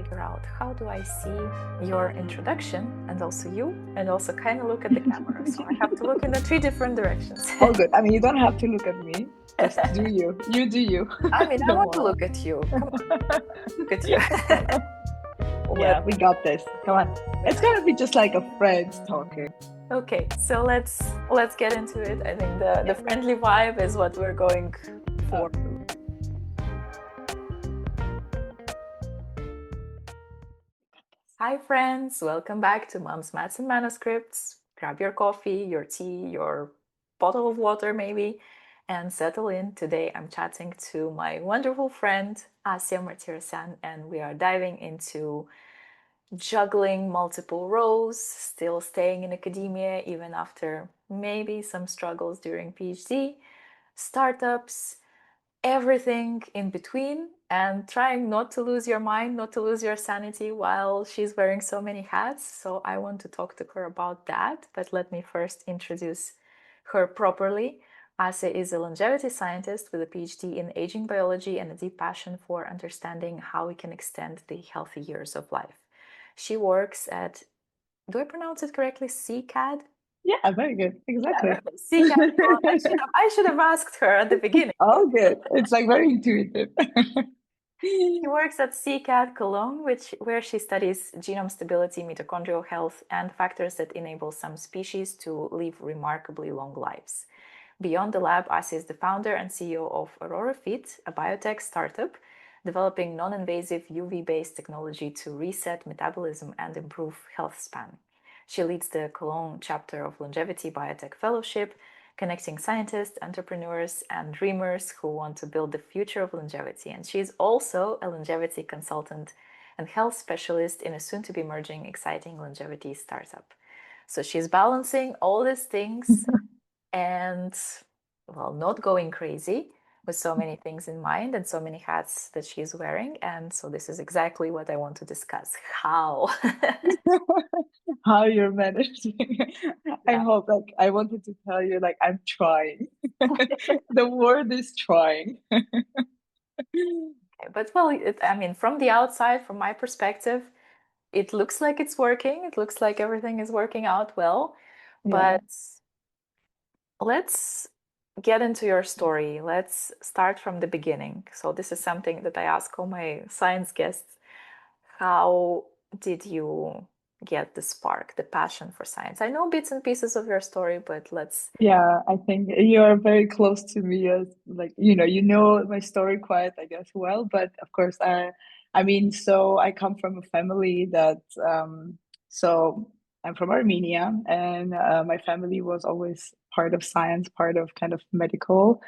figure out how do I see your introduction and also you, and also kind of look at the camera. So I have to look in the 3 different directions. All good. I mean, you don't have to look at me. Just do you. You do you. I mean, I want to look at you. Come on. Look at you. Yeah, we got this. Come on. It's gonna be just like a friends talking. Okay, so let's get into it. I think the friendly vibe is what we're going for. Hi friends, welcome back to Mom's Maths and Manuscripts. Grab your coffee, your tea, your bottle of water maybe, and settle in. Today I'm chatting to my wonderful friend Asya Martirosyan, and we are diving into juggling multiple roles, still staying in academia even after maybe some struggles during PhD, startups, everything in between, and trying not to lose your mind, not to lose your sanity while she's wearing so many hats. So I want to talk to her about that, but let me first introduce her properly. Asya is a longevity scientist with a PhD in aging biology and a deep passion for understanding how we can extend the healthy years of life. She works at, do I pronounce it correctly, CCAD? Yeah, very good. Exactly. CCAD. I should have asked her at the beginning. All good. It's like very intuitive. She works at CCAD Cologne, where she studies genome stability, mitochondrial health, and factors that enable some species to live remarkably long lives. Beyond the lab, Asya is the founder and CEO of AuroraFit, a biotech startup developing non-invasive UV-based technology to reset metabolism and improve health span. She leads the Cologne chapter of Longevity Biotech Fellowship, connecting scientists, entrepreneurs, and dreamers who want to build the future of longevity. And she is also a longevity consultant and health specialist in a soon-to-be emerging exciting longevity startup. So she's balancing all these things and, well, not going crazy with so many things in mind and so many hats that she's wearing. And so this is exactly what I want to discuss. How? How you're managing. I hope, like, I wanted to tell you, like, I'm trying. The word is trying. Okay, but well, I mean, from the outside, from my perspective, it looks like it's working. It looks like everything is working out well. Yeah. But let's get into your story. Let's start from the beginning. So this is something that I ask all my science guests. How did you get the spark, the passion for science? I know bits and pieces of your story, but let's... Yeah, I think you're very close to me as like, you know my story quite, I guess, well, but of course, I mean, so I come from a family that, so I'm from Armenia, and my family was always part of science, part of kind of medical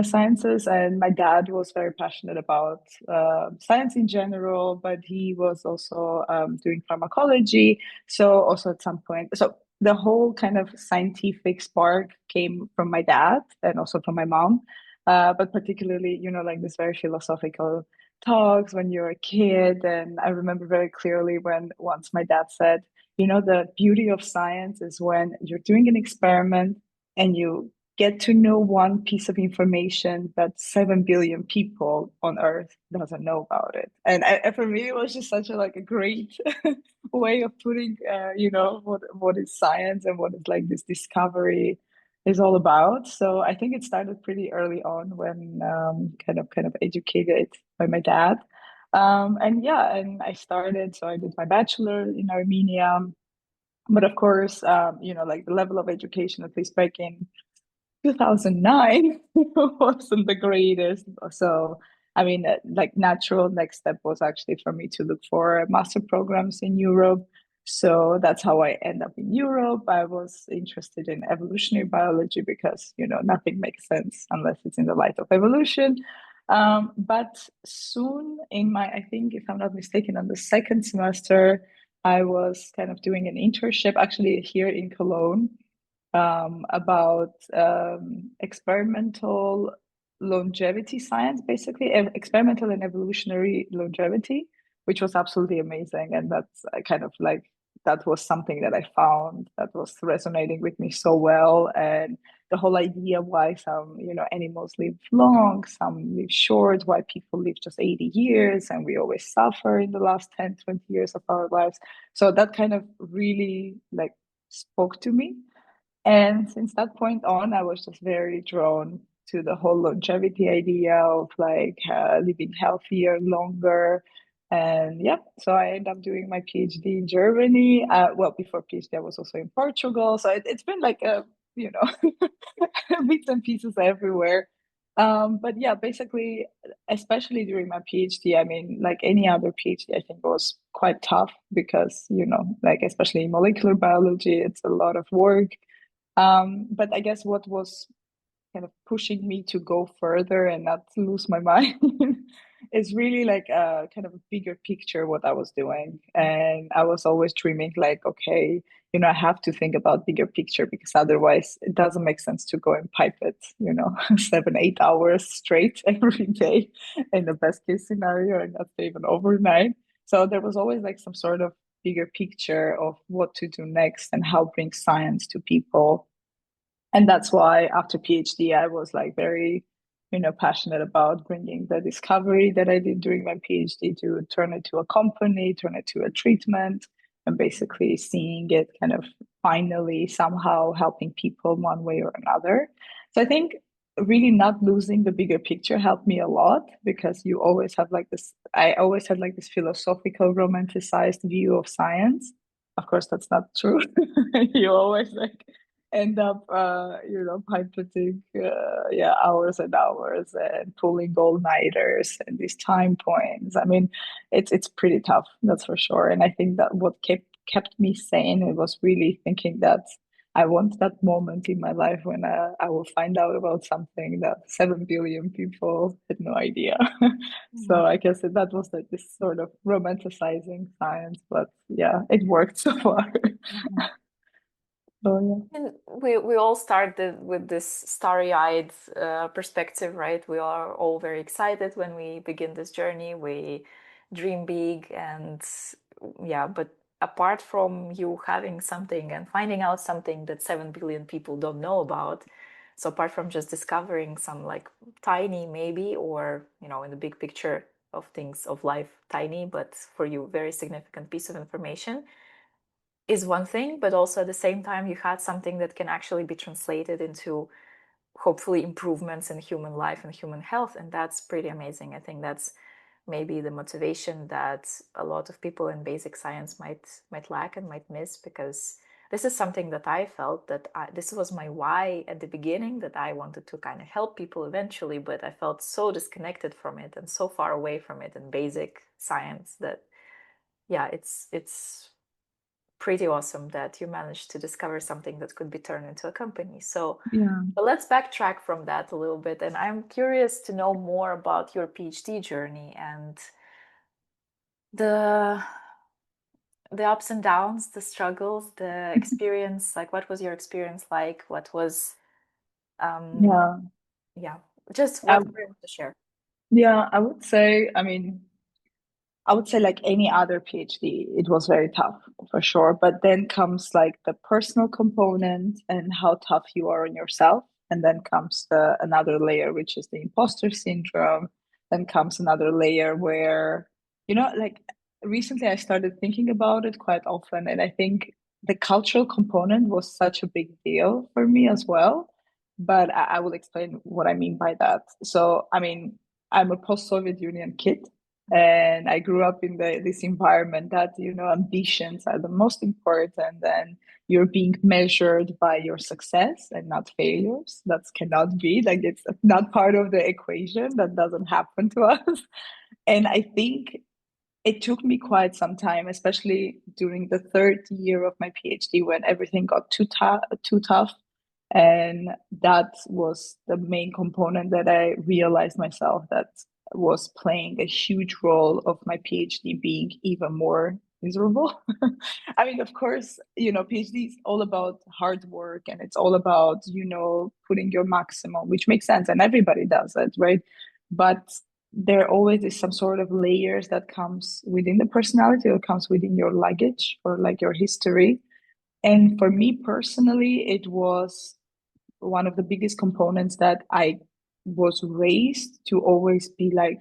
sciences, and my dad was very passionate about science in general, but he was also doing pharmacology. So also at some point, so the whole kind of scientific spark came from my dad and also from my mom, but particularly, like this very philosophical talks when you're a kid. And I remember very clearly when once my dad said, the beauty of science is when you're doing an experiment and you get to know one piece of information that 7 billion people on earth doesn't know about it. And for me, it was just such a great way of putting, what is science and what is like this discovery is all about. So I think it started pretty early on when kind of educated by my dad. And I started, so I did my bachelor in Armenia. But of course, like the level of education, at least back in 2009, wasn't the greatest. So, I mean, like natural next step was actually for me to look for master programs in Europe. So that's how I end up in Europe. I was interested in evolutionary biology because, nothing makes sense unless it's in the light of evolution. But soon I think, if I'm not mistaken, on the second semester, I was kind of doing an internship actually here in Cologne about experimental longevity science, basically experimental and evolutionary longevity, which was absolutely amazing. And that's kind of like, that was something that I found that was resonating with me so well. And the whole idea why some, animals live long, some live short, why people live just 80 years, and we always suffer in the last 10, 20 years of our lives. So that kind of really like spoke to me. And since that point on, I was just very drawn to the whole longevity idea of like living healthier, longer. And yeah, so I ended up doing my PhD in Germany. Well, before PhD, I was also in Portugal. So it's been like you know, bits and pieces everywhere. But yeah, basically, especially during my PhD, I mean, like any other PhD, I think was quite tough because, like especially in molecular biology, it's a lot of work. But I guess what was kind of pushing me to go further and not lose my mind is really like a kind of a bigger picture what I was doing. And I was always dreaming like, okay, I have to think about bigger picture because otherwise it doesn't make sense to go and pipe it, 7, 8 hours straight every day in the best case scenario and not even overnight. So there was always like some sort of bigger picture of what to do next and how bring science to people. And that's why after PhD, I was like very, passionate about bringing the discovery that I did during my PhD to turn it to a company, turn it to a treatment, and basically seeing it kind of finally somehow helping people one way or another. So I think really not losing the bigger picture helped me a lot because you always have like this, I always had like this philosophical, romanticized view of science. Of course, that's not true. You always like end up pipetting yeah, hours and hours and pulling all-nighters and these time points. I mean, it's pretty tough, that's for sure. And I think that what kept me sane, it was really thinking that I want that moment in my life when I will find out about something that 7 billion people had no idea. Mhm. So I guess that was like this sort of romanticizing science, but yeah, it worked so far. Mhm. So yeah. And we all started with this starry-eyed perspective, right? We are all very excited when we begin this journey. We dream big, and yeah, but apart from you having something and finding out something that 7 billion people don't know about, so apart from just discovering some like tiny maybe, or in the big picture of things of life, tiny, but for you very significant piece of information is one thing, but also at the same time, you had something that can actually be translated into hopefully improvements in human life and human health. And that's pretty amazing. I think that's maybe the motivation that a lot of people in basic science might lack and might miss, because this is something that I felt that this was my why at the beginning, that I wanted to kind of help people eventually, but I felt so disconnected from it and so far away from it in basic science that yeah, it's pretty awesome that you managed to discover something that could be turned into a company. So, Yeah. but let's backtrack from that a little bit. And I'm curious to know more about your PhD journey and the the ups and downs, the struggles, the experience. Like, what was your experience like? What was, um, Yeah. yeah, just I, whatever you want to share. yeah, I would say, I would say like any other PhD, it was very tough for sure. But then comes like the personal component and how tough you are on yourself. And then comes the another layer, which is the imposter syndrome. Then comes another layer where, like recently I started thinking about it quite often. And I think the cultural component was such a big deal for me as well. But I will explain what I mean by that. So, I mean, I'm a post-Soviet Union kid, and I grew up in this environment that ambitions are the most important, and you're being measured by your success and not failures. That cannot be, like, it's not part of the equation. That doesn't happen to us. And I think it took me quite some time, especially during the third year of my PhD, when everything got too tough. And that was the main component that I realized myself that was playing a huge role of my PhD being even more miserable. I mean, of course, PhD is all about hard work and it's all about, putting your maximum, which makes sense. And everybody does it, right? But there always is some sort of layers that comes within the personality or comes within your luggage or like your history. And for me personally, it was one of the biggest components that I was raised to always be like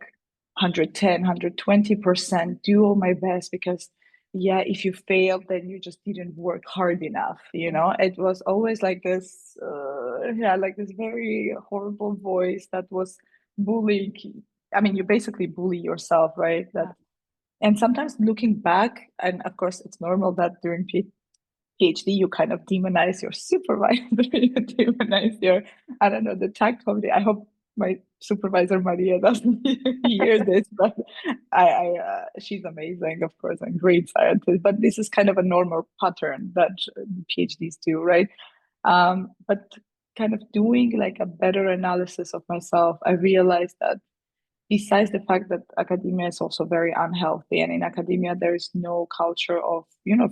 110, 120%, do all my best because yeah, if you failed, then you just didn't work hard enough, you know? It was always like this, yeah, like this very horrible voice that was bullying. I mean, you basically bully yourself, right? That, and sometimes looking back, and of course, it's normal that during PhD, you kind of demonize your supervisor, you demonize your, I don't know, the tech company. I hope my supervisor Maria doesn't hear this, but she's amazing, of course, and great scientist. But this is kind of a normal pattern that PhDs do, right? But kind of doing like a better analysis of myself, I realized that besides the fact that academia is also very unhealthy, and in academia there is no culture of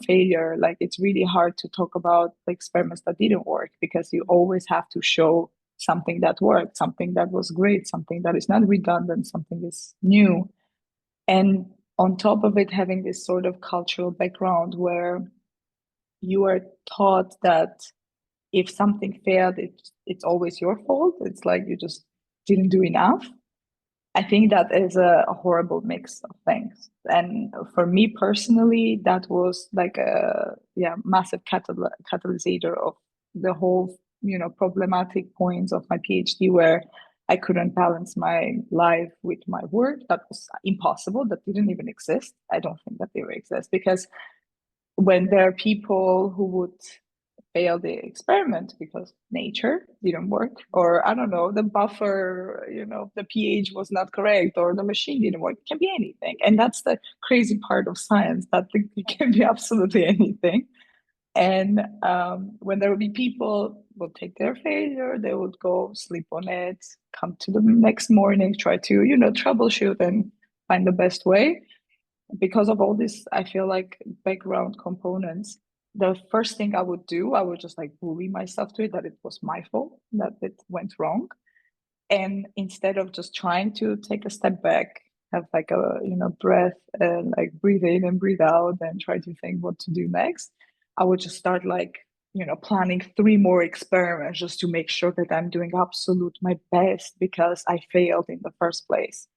failure. Like it's really hard to talk about the experiments that didn't work because you always have to show something that worked, something that was great, something that is not redundant, something is new. And on top of it, having this sort of cultural background where you are taught that if something failed, it's always your fault. It's like you just didn't do enough. I think that is a horrible mix of things. And for me personally, that was like a massive catalysator of the whole, problematic points of my PhD where I couldn't balance my life with my work. That was impossible. That didn't even exist. I don't think that they will exist because when there are people who would fail the experiment because nature didn't work, or I don't know, the buffer, the pH was not correct, or the machine didn't work. It can be anything. And that's the crazy part of science, that it can be absolutely anything. And when there will be people will take their failure, they would go sleep on it, come to the next morning, try to, troubleshoot and find the best way. Because of all this, I feel like background components, the first thing I would do, I would just like bully myself to it that it was my fault, that it went wrong. And instead of just trying to take a step back, have like a breath and like breathe in and breathe out and try to think what to do next, I would just start like planning 3 more experiments just to make sure that I'm doing absolute my best because I failed in the first place.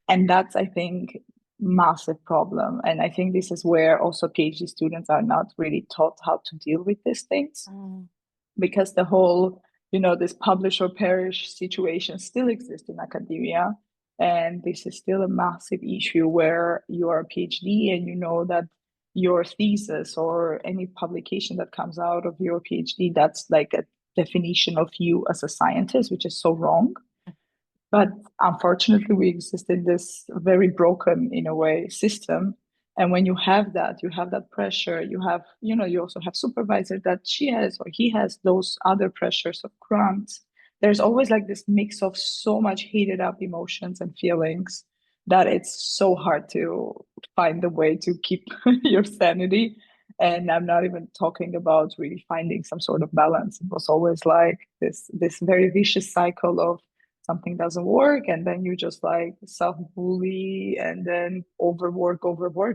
And that's, I think, massive problem. And I think this is where also PhD students are not really taught how to deal with these things because the whole, this publish or perish situation still exists in academia. And this is still a massive issue where you are a PhD and you know that your thesis or any publication that comes out of your PhD, that's like a definition of you as a scientist, which is so wrong. But unfortunately, we exist in this very broken, in a way, system. And when you have that pressure, you also have supervisor that she has or he has those other pressures of grants. There's always like this mix of so much heated up emotions and feelings that it's so hard to find the way to keep your sanity. And I'm not even talking about really finding some sort of balance. It was always like this very vicious cycle of something doesn't work and then you just like self-bully and then overwork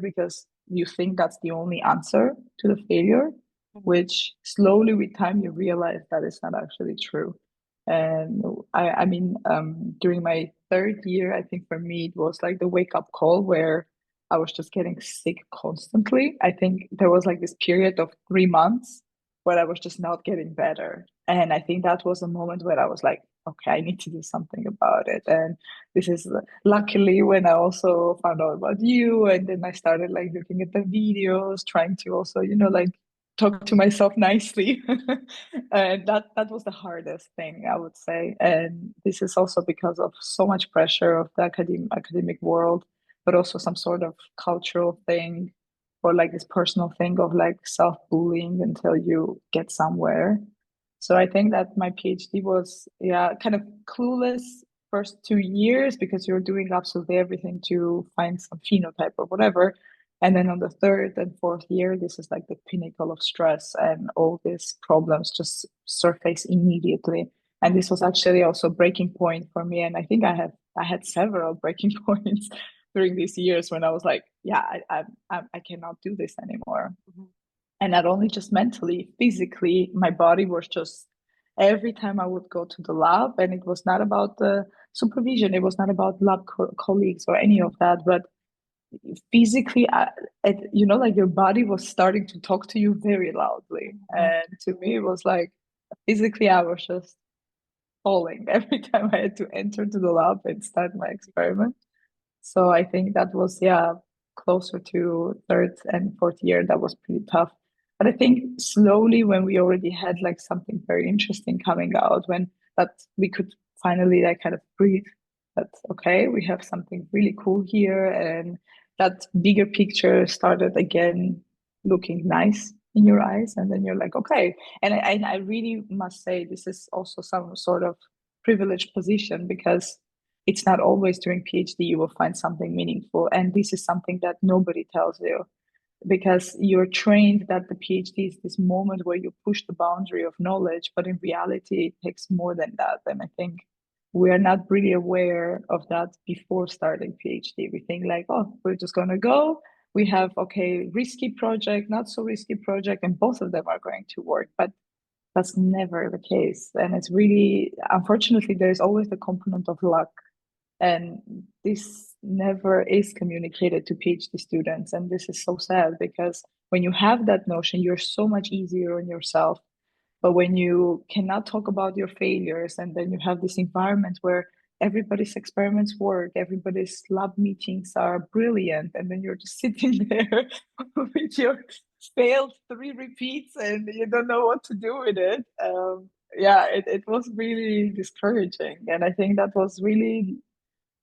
because you think that's the only answer to the failure, which slowly with time you realize that it's not actually true. And I mean during my 3rd year, I think for me it was like the wake-up call where I was just getting sick constantly. I think there was like this period of 3 months where I was just not getting better. And I think that was a moment where I was like, okay, I need to do something about it. And this is luckily when I also found out about you. And then I started like looking at the videos, trying to also, like talk to myself nicely. And that was the hardest thing, I would say. And this is also because of so much pressure of the academic world, but also some sort of cultural thing or like this personal thing of like self-bullying until you get somewhere. So I think that my PhD was, kind of clueless first 2 years because you're doing absolutely everything to find some phenotype or whatever. And then on the 3rd and 4th year, this is like the pinnacle of stress and all these problems just surface immediately. And this was actually also a breaking point for me. And I think I had several breaking points during these years when I was like, I cannot do this anymore. And not only just mentally, physically, my body was just every time I would go to the lab, and it was not about the supervision, it was not about lab colleagues or any of that, but physically, like your body was starting to talk to you very loudly. Mhm. And to me, it was like physically, I was just falling every time I had to enter to the lab and start my experiment. So I think that was, yeah, closer to third and fourth year. That was pretty tough. But I think slowly, when we already had like something very interesting coming out, when that we could finally like kind of breathe that, okay, we have something really cool here, and that bigger picture started again looking nice in your eyes. And then you're like, okay. And I really must say, this is also some sort of privileged position, because it's not always during PhD you will find something meaningful. And this is something that nobody tells you, because you're trained that the PhD is this moment where you push the boundary of knowledge, but in reality, it takes more than that. And I think we are not really aware of that before starting PhD. We think like, oh, we're just going to go. We have, okay, risky project, not so risky project, and both of them are going to work. But that's never the case. And it's really, unfortunately, there's always the component of luck, and this never is communicated to PhD students. And this is so sad, because when you have that notion, you're so much easier on yourself. But when you cannot talk about your failures, and then you have this environment where everybody's experiments work, everybody's lab meetings are brilliant, and then you're just sitting there with your failed 3 repeats and you don't know what to do with it. Yeah, it was really discouraging. And I think that was really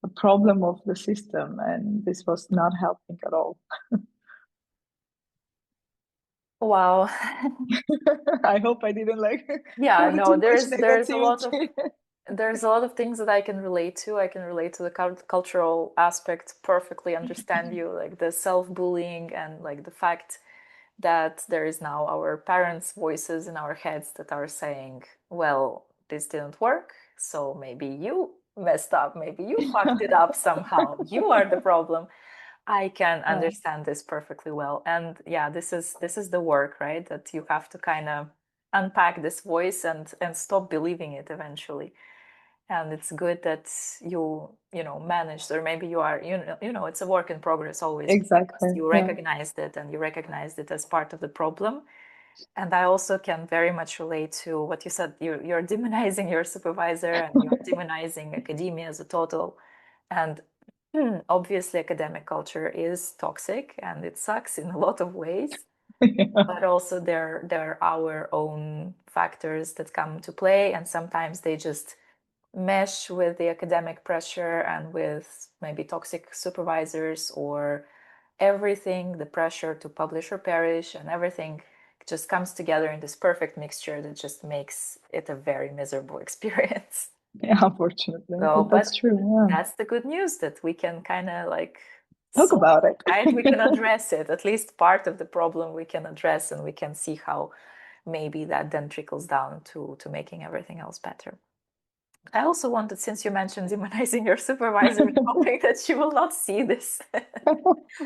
a problem of the system, and this was not helping at all. Wow. I hope I didn't like Yeah, pour no, too much there's a lot of negativity. things that I can relate to. I can relate to the cultural aspect, perfectly understand you, like the self-bullying and like the fact that there is now our parents' voices in our heads that are saying, well, this didn't work, so maybe you messed up, maybe you fucked it up somehow. You are the problem. I can Yeah, understand this perfectly well. And yeah, this is the work, right? That you have to kind of unpack this voice and stop believing it eventually. And it's good that you managed, or maybe you are, it's a work in progress always, because exactly. you Yeah. recognized it and you recognized it as part of the problem. And I also can very much relate to what you said. You're demonizing your supervisor and you're demonizing academia as a total. And obviously, academic culture is toxic and it sucks in a lot of ways. Yeah. But also there are our own factors that come to play, and sometimes they just mesh with the academic pressure and with maybe toxic supervisors, or everything, the pressure to publish or perish, and everything just comes together in this perfect mixture that just makes it a very miserable experience. Yeah, unfortunately, So, but that's but true. Yeah. that's the good news, that we can kind of like Talk solve about it, it. right? We can address it. At least part of the problem we can address, and we can see how maybe that then trickles down to making everything else better. I also wanted, since you mentioned demonizing your supervisor and hoping that she will not see this,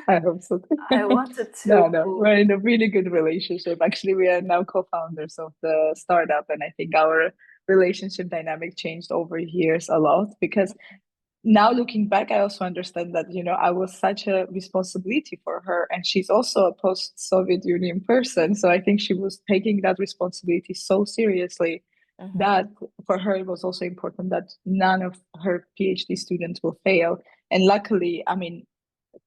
I hope so. I wanted No, no, to. we're in a really good relationship. Actually, we are now co-founders of the startup, and I think our relationship dynamic changed over years a lot, because now looking back, I also understand that, I was such a responsibility for her, and she's also a post-Soviet Union person. So I think she was taking that responsibility so seriously Mhm. that for her it was also important that none of her PhD students will fail. And luckily, I mean,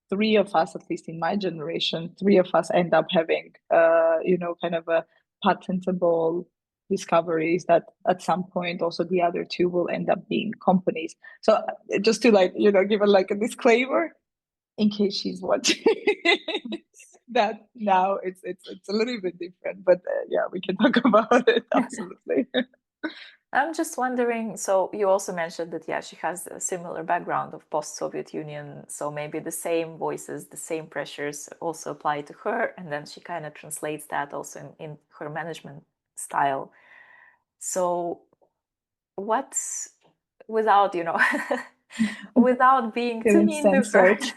three of us, at least in my generation, three of us end up having, kind of a patentable discoveries that at some point also the other two will end up being companies. So just to like, give her like a disclaimer in case she's watching that now it's a little bit different, but yeah, we can talk about it. Absolutely. I'm just wondering, so you also mentioned that, yeah, she has a similar background of post-Soviet Union, so maybe the same voices, the same pressures also apply to her, and then she kind of translates that also in her management style. So what, without, without being too Getting mean to her, censored.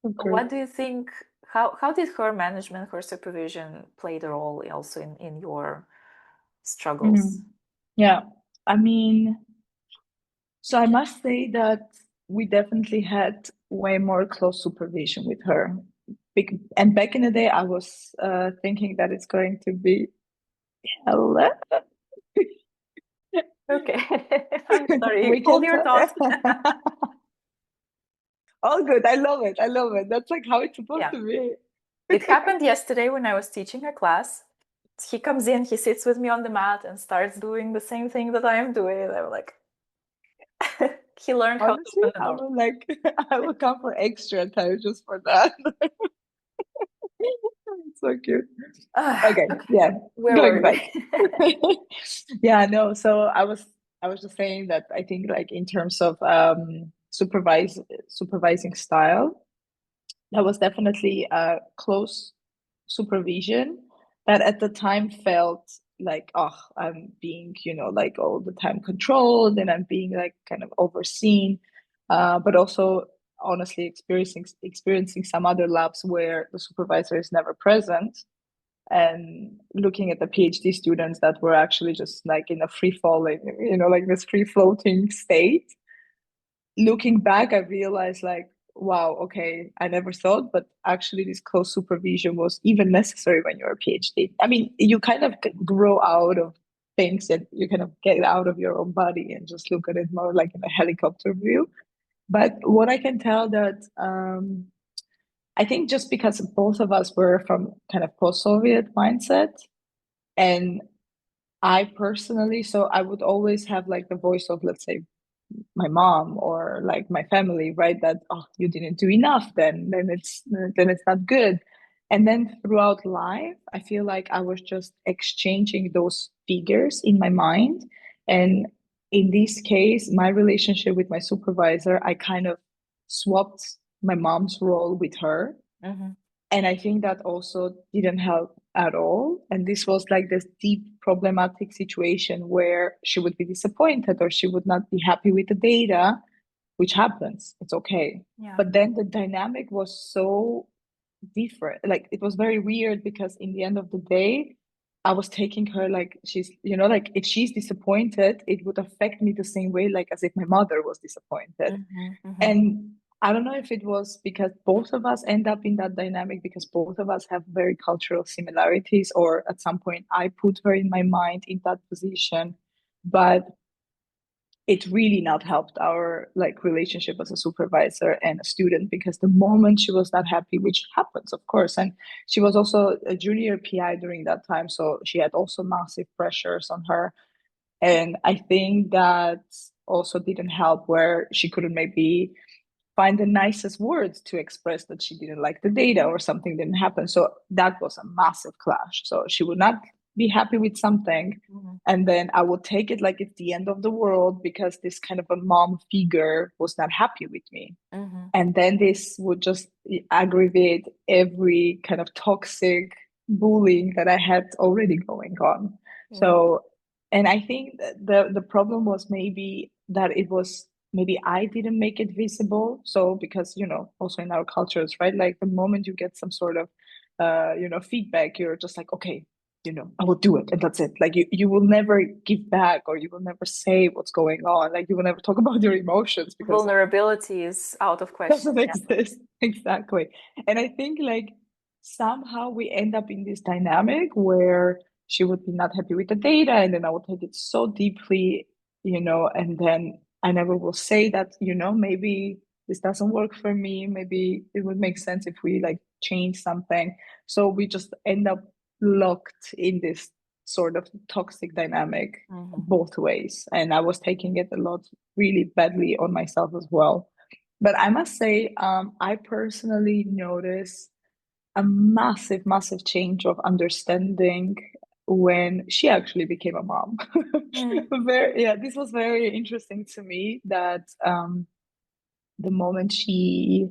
Of course. what do you think, how did her management, her supervision play the role also in your struggles? Yeah, I mean, so I must say that we definitely had way more close supervision with her. And back in the day, I was thinking that it's going to be hello. Okay. I'm sorry. We Hold can your thoughts. all good. I love it. I love it. That's like how it's supposed Yeah. to be. It happened yesterday when I was teaching a class. He comes in, he sits with me on the mat and starts doing the same thing that I am doing. And I'm like, he learned how to Honestly, open the I door. will like I will come for extra time just for that. So cute. Okay, Okay. yeah, Where going were back. we? Yeah, no, so I was just saying that I think like in terms of supervising style, that was definitely a close supervision that at the time felt like, oh, I'm being, like all the time controlled and I'm being like kind of overseen. But also honestly experiencing some other labs where the supervisor is never present and looking at the PhD students that were actually just like in a free falling, like this free floating state. Looking back, I realized like, wow, okay, I never thought, but actually this close supervision was even necessary when you're a PhD. I mean, you kind of grow out of things that you kind of get out of your own body and just look at it more like in a helicopter view. But what I can tell that I think just because both of us were from kind of post-Soviet mindset, and I personally, so I would always have like the voice of, let's say, my mom or like my family, right? That, oh, you didn't do enough, then it's not good. And then throughout life, I feel like I was just exchanging those figures in my mind. And in this case, my relationship with my supervisor, I kind of swapped my mom's role with her. Mm-hmm. And I think that also didn't help at all. And this was like this deep problematic situation where she would be disappointed or she would not be happy with the data, which happens. It's okay. Yeah. But then the dynamic was so different. Like it was very weird because in the end of the day, I was taking her like she's, like if she's disappointed, it would affect me the same way, like as if my mother was disappointed. Mm-hmm. Mm-hmm. And I don't know if it was because both of us end up in that dynamic because both of us have very cultural similarities, or at some point I put her in my mind in that position. But it really not helped our like relationship as a supervisor and a student because the moment she was not happy, which happens, of course, and she was also a junior PI during that time, so she had also massive pressures on her. And I think that also didn't help where she couldn't maybe find the nicest words to express that she didn't like the data or something didn't happen. So that was a massive clash. So she would not be happy with something. Mm-hmm. And then I would take it like it's the end of the world because this kind of a mom figure was not happy with me. Mm-hmm. And then this would just aggravate every kind of toxic bullying that I had already going on. Yeah. So, and I think that the problem was maybe that it was maybe I didn't make it visible. So because also in our cultures, right? Like the moment you get some sort of feedback, you're just like, okay, I will do it and that's it. Like you will never give back or you will never say what's going on. Like you will never talk about your emotions because Vulnerability is out of question. doesn't Yeah. exist. Exactly. And I think like somehow we end up in this dynamic where she would be not happy with the data and then I would take it so deeply, and then I never will say that, maybe this doesn't work for me. Maybe it would make sense if we like change something. So we just end up locked in this sort of toxic dynamic Mm-hmm. both ways. And I was taking it a lot really badly on myself as well. But I must say, I personally noticed a massive, massive change of understanding when she actually became a mom. Mm-hmm. Yeah, this was very interesting to me that the moment she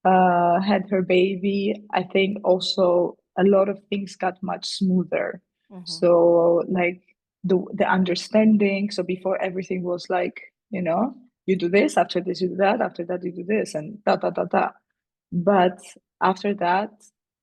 had her baby, I think also a lot of things got much smoother. Mm-hmm. So like the understanding. So before everything was like, you do this, after this you do that, after that you do this, and da da da da. But after that,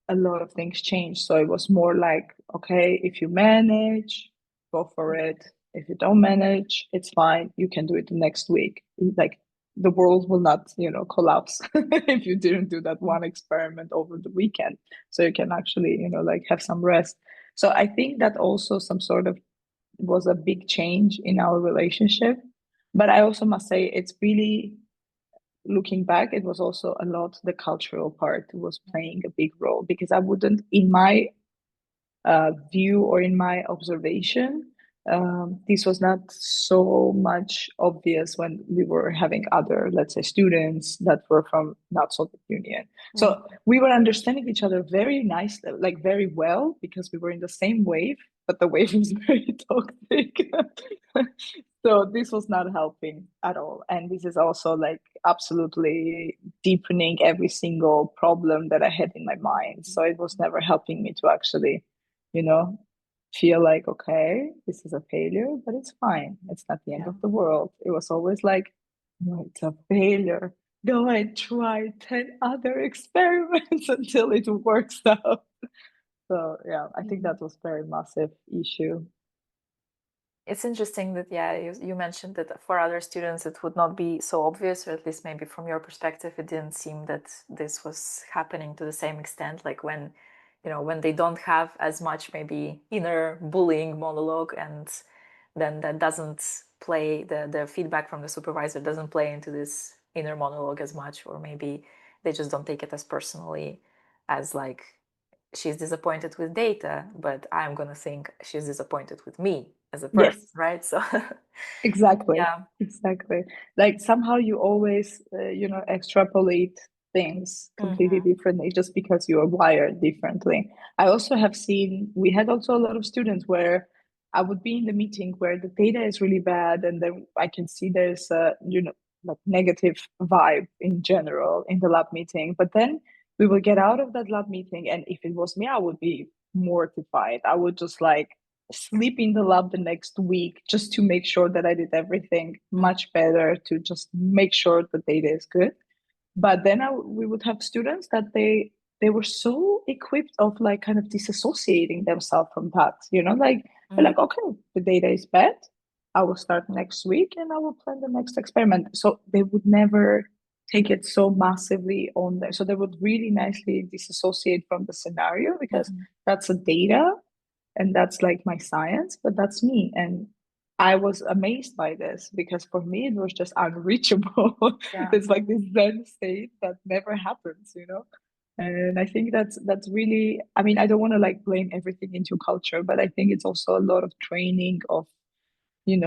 a lot of things changed. So it was more like, okay, if you manage, go for it. If you don't manage, it's fine. You can do it the next week. Like the world will not, collapse if you didn't do that one experiment over the weekend. So you can actually, like have some rest. So I think that also some sort of was a big change in our relationship. But I also must say it's really looking back, it was also a lot the cultural part was playing a big role because I wouldn't, in my view or in my observation, this was not so much obvious when we were having other, let's say, students that were from not Soviet Union. So we were understanding each other very nicely, like very well, because we were in the same wave, but the wave was very toxic. So this was not helping at all. And this is also like absolutely deepening every single problem that I had in my mind. So it was never helping me to actually, you know, feel like, okay, this is a failure, but it's fine. It's not the end Yeah. of the world. It was always like, no, it's a failure. Go and try 10 other experiments until it works out. So yeah, I think that was very massive issue. It's interesting that, yeah, you mentioned that for other students it would not be so obvious, or at least maybe from your perspective, it didn't seem that this was happening to the same extent. Like when, when they don't have as much maybe inner bullying monologue, and then that doesn't play, the feedback from the supervisor doesn't play into this inner monologue as much, or maybe they just don't take it as personally as like, she's disappointed with data, but I'm going to think she's disappointed with me as a person, Yes. right? So, Exactly. yeah. Exactly. Like somehow you always, extrapolate things completely Mm-hmm. differently just because you are wired differently. I also have seen, we had also a lot of students where I would be in the meeting where the data is really bad, and then I can see there's a, like negative vibe in general in the lab meeting. But then we will get out of that lab meeting, and if it was me, I would be mortified. I would just like sleep in the lab the next week just to make sure that I did everything much better to just make sure the data is good. But then we would have students that they were so equipped of like kind of disassociating themselves from that, like they're like, okay, the data is bad. I will start next week and I will plan the next experiment. So they would never take it so massively on there. So they would really nicely disassociate from the scenario because Mm-hmm. that's a data and that's like my science, but that's me. And I was amazed by this because for me it was just unreachable. Yeah. It's like this Zen state that never happens. And I think that's really, I mean, I don't want to like blame everything into culture, but I think it's also a lot of training of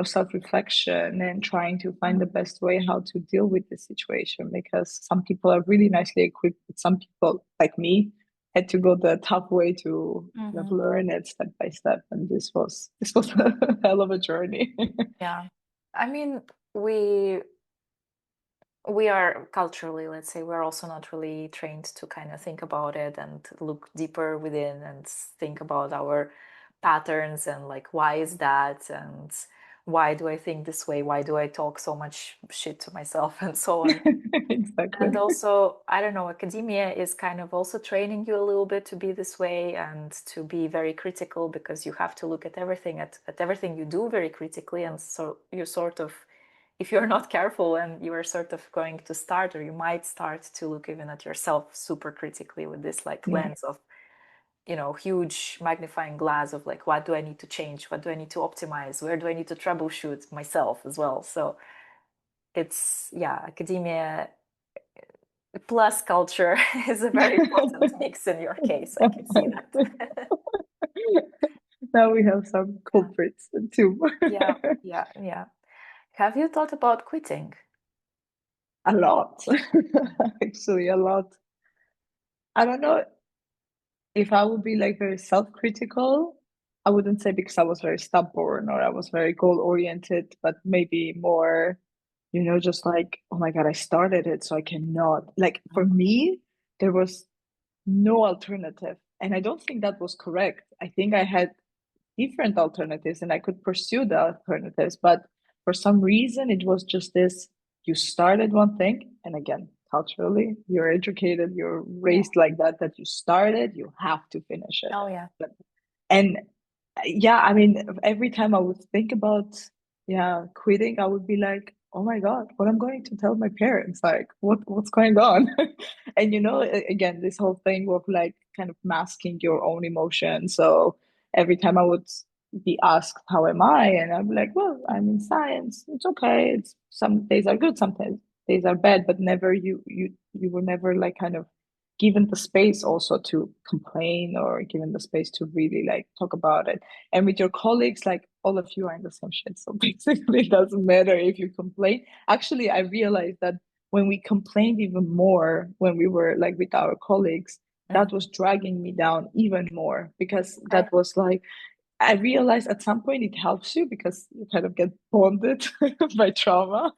self-reflection and trying to find the best way how to deal with the situation, because some people are really nicely equipped, but some people like me had to go the tough way to kind of Mm-hmm. learn it step by step, and this was a hell of a journey. Yeah. I mean, we are culturally, let's say, we're also not really trained to kind of think about it and look deeper within and think about our patterns and like, why is that? And why do I think this way? Why do I talk so much shit to myself and so on? Exactly. And also, I don't know, academia is kind of also training you a little bit to be this way and to be very critical, because you have to look at everything, at everything you do very critically. And so you sort of, if you're not careful, and you are sort of going to start, or you might start to look even at yourself super critically with this like Yeah. lens of, huge magnifying glass of like, what do I need to change? What do I need to optimize? Where do I need to troubleshoot myself as well? So it's, yeah, academia plus culture is a very important mix in your case. I can see that. Now we have some Yeah, culprits too. yeah, yeah, yeah. Have you thought about quitting? A lot. Actually, a lot. I don't know if I would be like very self-critical. I wouldn't say because I was very stubborn or I was very goal-oriented, but maybe more, just like, oh my God, I started it, so I cannot. Like for me, there was no alternative. And I don't think that was correct. I think I had different alternatives and I could pursue the alternatives. But for some reason, it was just this, you started one thing. And again, culturally, you're educated, you're Yeah. raised like that, that you started, you have to finish it. Oh, yeah. And Yeah, I mean, every time I would think about, yeah, quitting, I would be like, oh my God, what I'm going to tell my parents? Like, what's going on? And again, this whole thing of like kind of masking your own emotion. So every time I would be asked, how am I? And I'm like, well, I'm in science. It's okay. It's some days are good, sometimes days are bad, but never you were never like kind of given the space also to complain or given the space to really like talk about it. And with your colleagues, like all of you are in the same shit. So basically, it doesn't matter if you complain. Actually, I realized that when we complained even more, when we were like with our colleagues, that Mhm. was dragging me down even more because Okay. that was like, I realized at some point it helps you because you kind of get bonded by trauma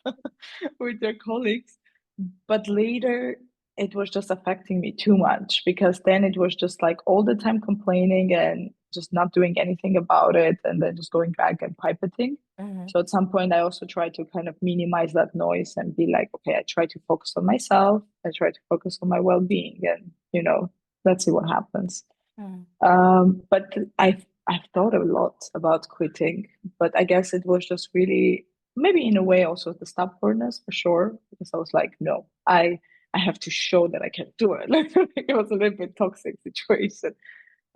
with your colleagues. But later, it was just affecting me too much because then it was just like all the time complaining and just not doing anything about it and then just going back and pipetting. Mhm. So at some point, I also try to kind of minimize that noise and be like, okay, I try to focus on myself. I try to focus on my well-being and, let's see what happens. Mhm. But I've thought a lot about quitting, but I guess it was just really maybe in a way also the stubbornness for sure, because I was like, no, I have to show that I can do it. Like it was a little bit toxic situation.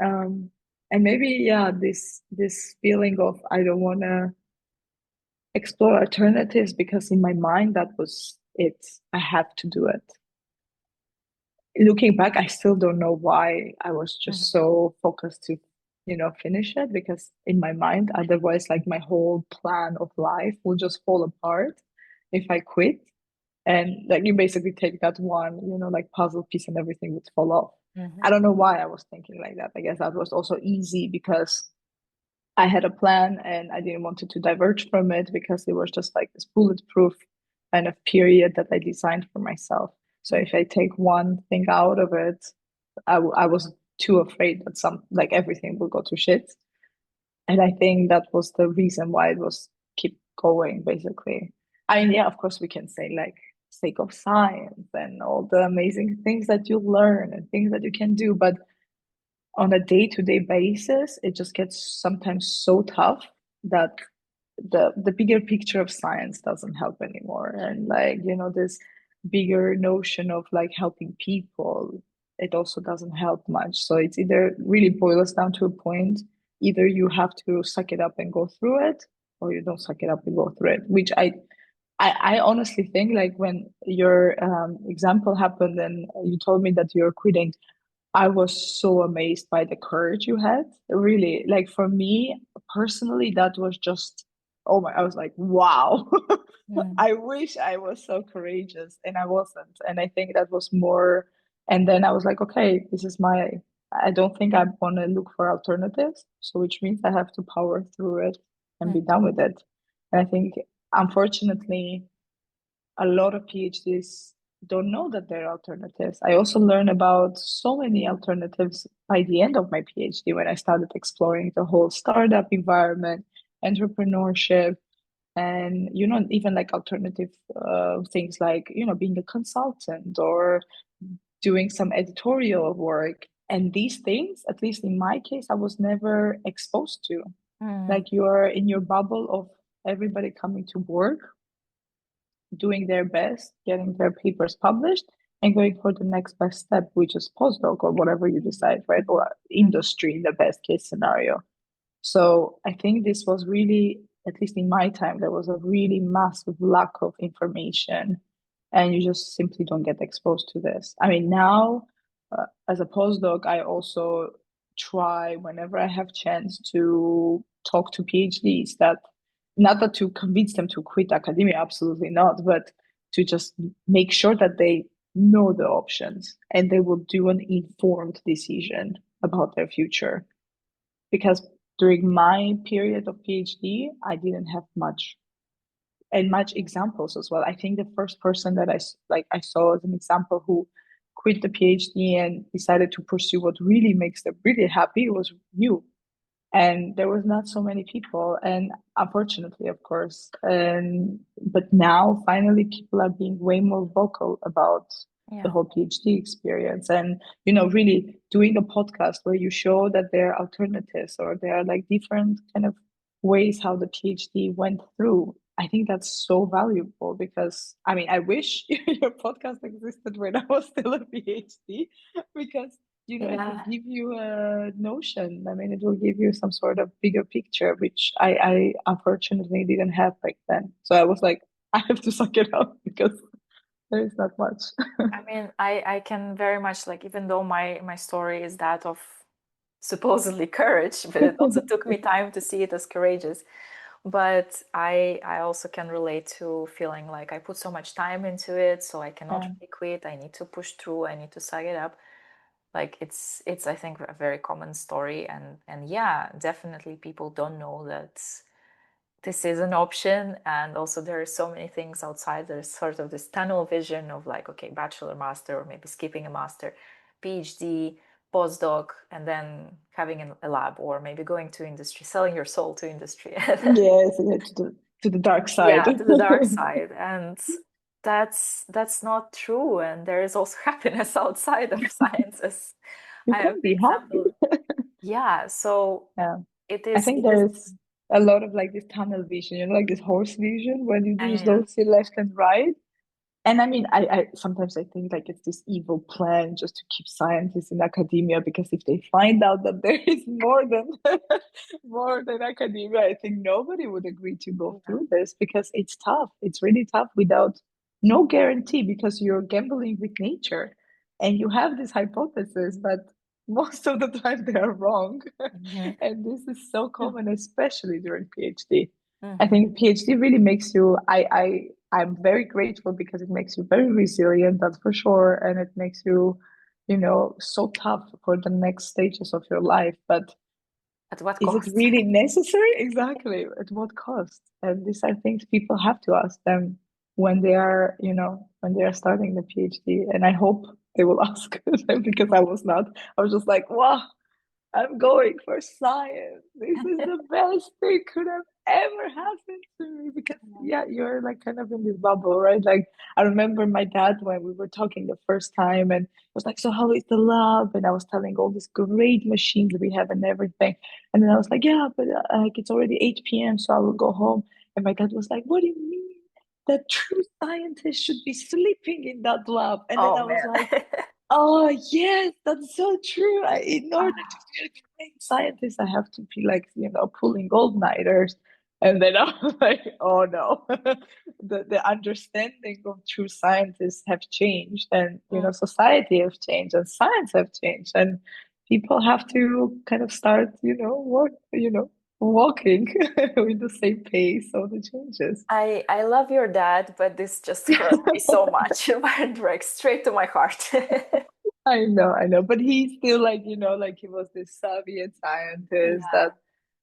Um, and maybe yeah, this feeling of I don't want to explore alternatives because in my mind that was it. I have to do it. Looking back, I still don't know why I was Mhm. just so focused to, finish it because in my mind, otherwise, like my whole plan of life will just fall apart if I quit. And like you basically take that one, like puzzle piece and everything would fall off. I Mhm. don't know why I was thinking like that. I guess that was also easy because I had a plan and I didn't want it to diverge from it because it was just like this bulletproof kind of period that I designed for myself. So Mhm. if I take one thing out of it, I was too afraid that like everything will go to shit. And I think that was the reason why it was keep going basically. I mean, yeah, of course we can say like sake of science and all the amazing things that you learn and things that you can do, but on a day-to-day basis, it just gets sometimes so tough that the bigger picture of science doesn't help anymore. And like, this bigger notion of like helping people, it also doesn't help much. So it's either really boils down to a point, either you have to suck it up and go through it, or you don't suck it up and go through it, which I honestly think like when your example happened and you told me that you're quitting, I was so amazed by the courage you had. Really, like for me personally, that was just, oh my, I was like, wow. Mhm. I wish I was so courageous and I wasn't. And I think that was more, and then I was like, okay, I don't think I want to look for alternatives. So, which means I have to power through it and be Mhm. done with it. And I think, unfortunately, a lot of PhDs don't know that there are alternatives. I also learned about so many alternatives by the end of my PhD when I started exploring the whole startup environment, entrepreneurship, and even like alternative things like being a consultant or doing some editorial work. And these things, at least in my case, I was never exposed to. Mhm. Like you are in your bubble of everybody coming to work doing their best, getting their papers published, and going for the next best step, which is postdoc or whatever you decide, right? Or Mhm. industry in the best case scenario. So I think this was really, at least in my time, there was a really massive lack of information, and you just simply don't get exposed to this. I mean, now as a postdoc, I also try whenever I have chance to talk to PhDs that not that to convince them to quit academia, absolutely not, but to just make sure that they know the options and they will do an informed decision about their future. Because during my period of PhD, I didn't have much and much examples as well. I think the first person that I saw as an example who quit the PhD and decided to pursue what really makes them really happy was you. And there was not so many people, and unfortunately, of course. And but now finally people are being way more vocal about the whole PhD experience. And, really doing a podcast where you show that there are alternatives or there are like different kind of ways how the PhD went through. I think that's so valuable because I mean, I wish your podcast existed when I was still a PhD because it will Yeah. give you a notion. I mean, it will give you some sort of bigger picture, which I unfortunately didn't have back then. So I was like, I have to suck it up because there is not much. I mean, I can very much like, even though my story is that of supposedly courage, but it also took me time to see it as courageous. But I also can relate to feeling like I put so much time into it, so I cannot Yeah. really quit. I need to push through. I need to suck it up. Like it's I think a very common story, and yeah, definitely people don't know that this is an option. And also there are so many things outside. There's sort of this tunnel vision of like, okay, bachelor, master, or maybe skipping a master, PhD, postdoc, and then having a lab, or maybe going to industry, selling your soul to industry. Yes, to the dark side. Yeah, to the dark side. And that's not true. And there is also happiness outside of sciences. You I have can the be example. happy. Yeah, so Yeah. it I is think it is there's a lot of like this tunnel vision, like this horse vision when you just yeah. don't see left and right. And I mean, I sometimes I think like it's this evil plan just to keep scientists in academia because if they find out that there is more than more than academia, I think nobody would agree to go Yeah. through this because it's tough. It's really tough without no guarantee because you're gambling with nature and you have this hypothesis, but most of the time they are wrong. Mhm. And this is so common, especially during PhD. I Mhm. think PhD really makes you I'm very grateful because it makes you very resilient, that's for sure, and it makes you, so tough for the next stages of your life. But At what is it cost? really necessary? Exactly. At what cost? And this, I think, people have to ask them when they are, when they are starting the PhD. And I hope they will ask them because I was not. I was just like, wow, I'm going for science. This is the best thing could have ever happened to me because yeah, you're like kind of in this bubble, right? Like I remember my dad when we were talking the first time and was like, so how is the lab? And I was telling all these great machines we have and everything. And then I was like, yeah, but like it's already 8 p.m. so I will go home. And my dad was like, what do you mean? That true scientists should be sleeping in that lab. And then Oh I was man. like, oh, yes, that's so true. In order to Ah, be a great scientist, I have to be like, pulling all-nighters. And then I was like, oh no, the understanding of true scientists have changed, and mm. society have changed, and science have changed, and people have to kind of start, walking with the same pace of the changes. I love your dad, but this just hurt me so much. It went like straight to my heart. I know, but he's still like, like he was this Soviet scientist Yeah.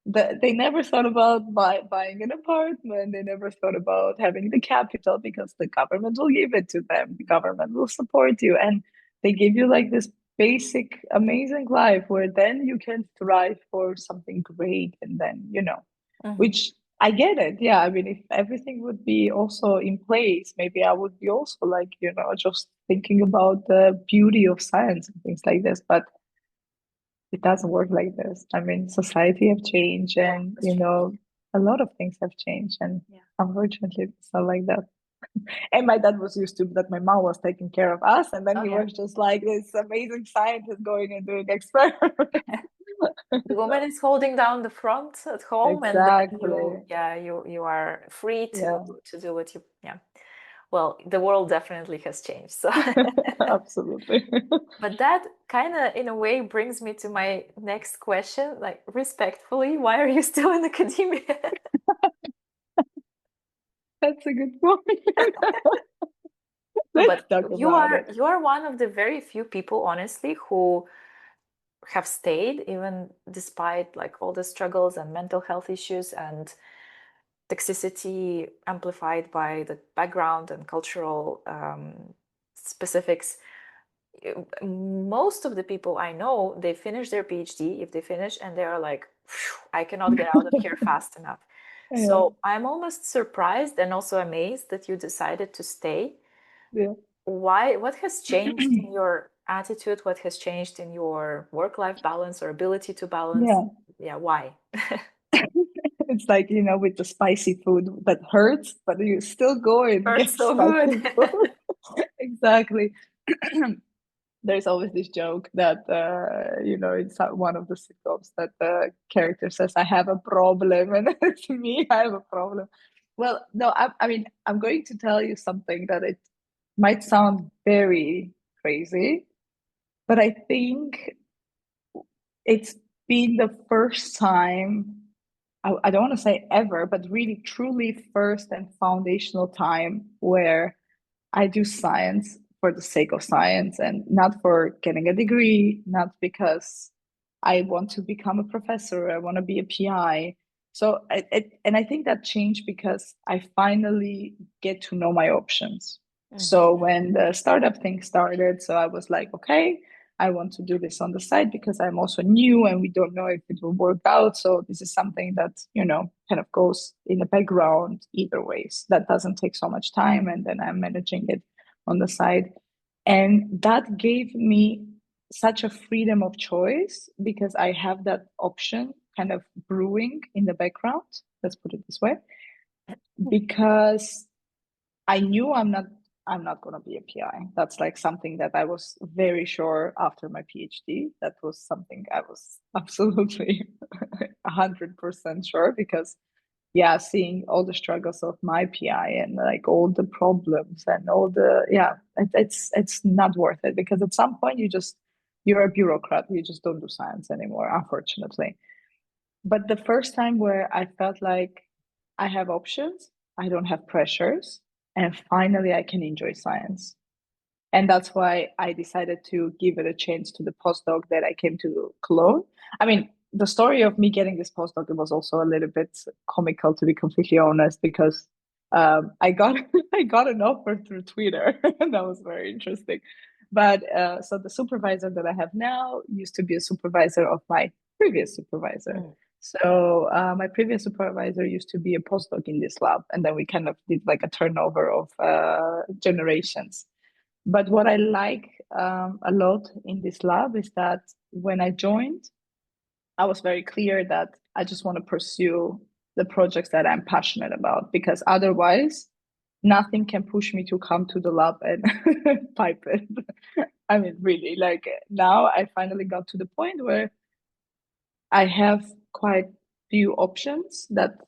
that they never thought about buying an apartment. They never thought about having the capital because the government will give it to them. The government will support you, and they give you like this basic, amazing life where then you can thrive for something great, and then Mhm. which I get it. Yeah, I mean, if everything would be also in place, maybe I would be also like, just thinking about the beauty of science and things like this. But it doesn't work like this. I mean, society have changed, A lot and has changed. a lot of things have changed, and Yeah. unfortunately, it's not like that. And my dad was used to that my mom was taking care of us, and then Oh he yeah. was just like this amazing scientist going and doing experiments. The woman is holding down the front at home, and then Exactly. you are free Yeah, to do what you, yeah. Well, the world definitely has changed. So, absolutely. but that kind of in a way brings me to my next question, like respectfully, why are you still in academia? That's a good point. No, Let's but talk about it. you are one of the very few people, honestly, who have stayed even despite like all the struggles and mental health issues and toxicity amplified by the background and cultural specifics. Most of the people I know, they finish their PhD, if they finish, and they are like, I cannot get out of here fast enough. Yeah, So I'm almost surprised and also amazed that you decided to stay. yeah. what has changed in your attitude? What has changed in your work-life balance or ability to balance? Yeah. Yeah, why? It's like, with the spicy food that hurts, but you still go and Hurts get so good. spicy food. Exactly. There's always this joke that, it's one of the sitcoms that the character says, I have a problem. And to me, I have a problem. Well, no, I mean, I'm going to tell you something that it might sound very crazy, but I think it's been the first time, I don't want to say ever, but really truly first and foundational time where I do science for the sake of science and not for getting a degree, not because I want to become a professor, I want to be a PI. So, and I think that changed because I finally get to know my options. Mhm. So when the startup thing started, so I was like, okay, I want to do this on the side because I'm also new and we don't know if it will work out. So this is something that, kind of goes in the background either ways. That doesn't take so much time. And then I'm managing it on the side. And that gave me such a freedom of choice because I have that option kind of brewing in the background. Let's put it this way. Because I knew I'm not going to be a PI. That's like something that I was very sure after my PhD. That was something I was absolutely 100% sure because yeah, seeing all the struggles of my PI and like all the problems and all the it's not worth it because at some point you're a bureaucrat. You just don't do science anymore, unfortunately. But the first time where I felt like I have options, I don't have pressures, and finally I can enjoy science. And that's why I decided to give it a chance to the postdoc that I came to Cologne. I mean, the story of me getting this postdoc, it was also a little bit comical, to be completely honest, because I got I got an offer through Twitter, and that was very interesting. But so the supervisor that I have now used to be a supervisor of my previous supervisor. Mm. So my previous supervisor used to be a postdoc in this lab, and then we kind of did like a turnover of generations. But what I like a lot in this lab is that when I joined, I was very clear that I just want to pursue the projects that I'm passionate about because otherwise, nothing can push me to come to the lab and pipe it. I mean, really, like now I finally got to the point where I have quite few options that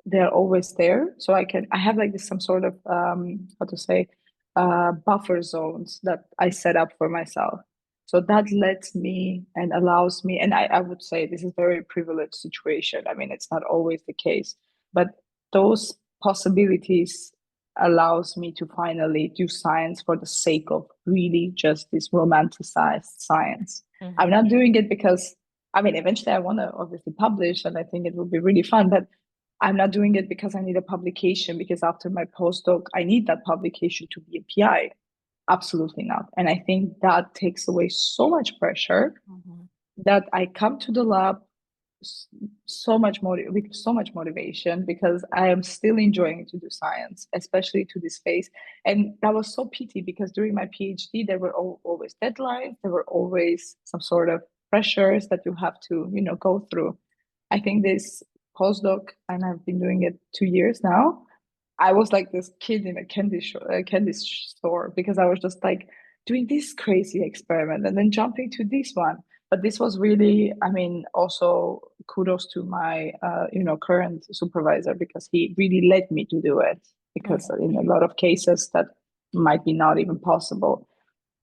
they're always there. So I have like this some sort of how to say buffer zones that I set up for myself. So that lets me and allows me, and I would say this is a very privileged situation. I mean, it's not always the case, but those possibilities allows me to finally do science for the sake of really just this romanticized science. I'm Mhm. not doing it because I mean, eventually I want to obviously publish and I think it will be really fun, but I'm not doing it because I need a publication because after my postdoc, I need that publication to be a PI. Absolutely not. And I think that takes away so much pressure Mhm. that I come to the lab with so much motivation because I am still enjoying to do science, especially to this phase. And that was so pity because during my PhD, there were always deadlines, there were always some sort of pressures that you have to, go through. I think this postdoc, and I've been doing it 2 years now. I was like this kid in a candy store because I was just like doing this crazy experiment and then jumping to this one. But this was really, I mean, also kudos to my, current supervisor because he really let me to do it because Mhm. in a lot of cases that might be not even possible.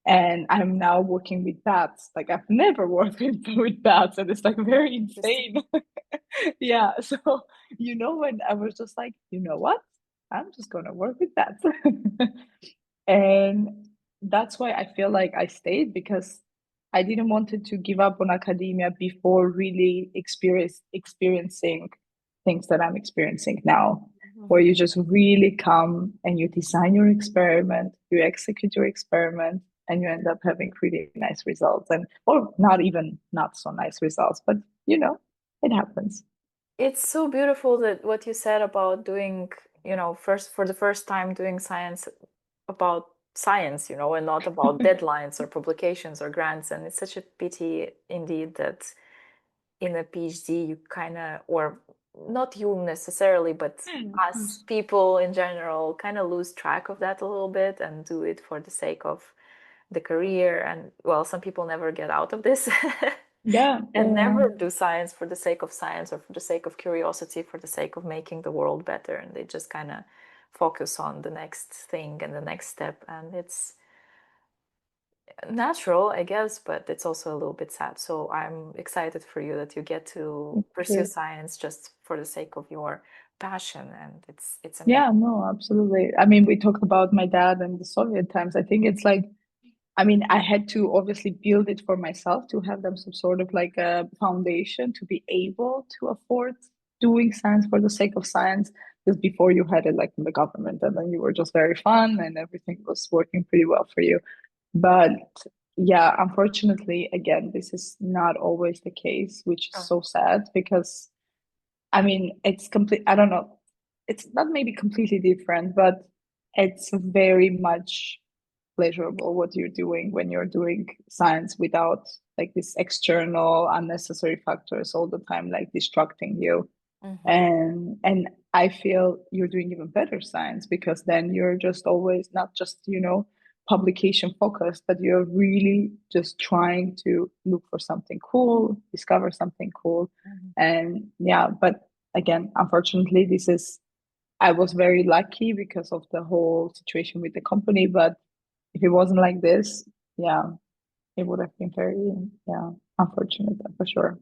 And I'm now working with bats. Like I've never worked with bats, and it's like very Interesting. insane. Yeah. So, when I was just like, you know what? I'm just gonna work with bats. And that's why I feel like I stayed because I didn't wanted to give up on academia before really experiencing things that I'm experiencing now, where Mhm. you just really come and you design your experiment, you execute your experiment, and you end up having really nice results, and or not even not so nice results, but it happens. It's so beautiful that what you said about doing, first for the first time doing science about science, and not about deadlines or publications or grants. And it's such a pity indeed that in a PhD you kind of, or not you necessarily, but us people in general kind of lose track of that a little bit and do it for the sake of the career. And well, some people never get out of this. Yeah, And never do science for the sake of science or for the sake of curiosity, for the sake of making the world better. And they just kind of focus on the next thing and the next step. And it's natural, I guess, but it's also a little bit sad. So I'm excited for you that you get to pursue science just for the sake of your passion. And it's amazing. Yeah, no, absolutely. I mean, we talked about my dad and the Soviet times. I think it's like, I mean, I had to obviously build it for myself to have them some sort of like a foundation to be able to afford doing science for the sake of science. Because before you had it like in the government, and then you were just very fun and everything was working pretty well for you. But yeah, unfortunately, again, this is not always the case, which is so sad because I mean, it's complete. I don't know. It's not maybe completely different, but it's very much pleasurable what you're doing when you're doing science without like these external unnecessary factors all the time, like distracting you. And I feel you're doing even better science because then you're just always not just, publication focused, but you're really just trying to look for something cool, discover something cool. And yeah, but again, unfortunately, I was very lucky because of the whole situation with the company, but if it wasn't like this, yeah, it would have been very, yeah, unfortunate for sure.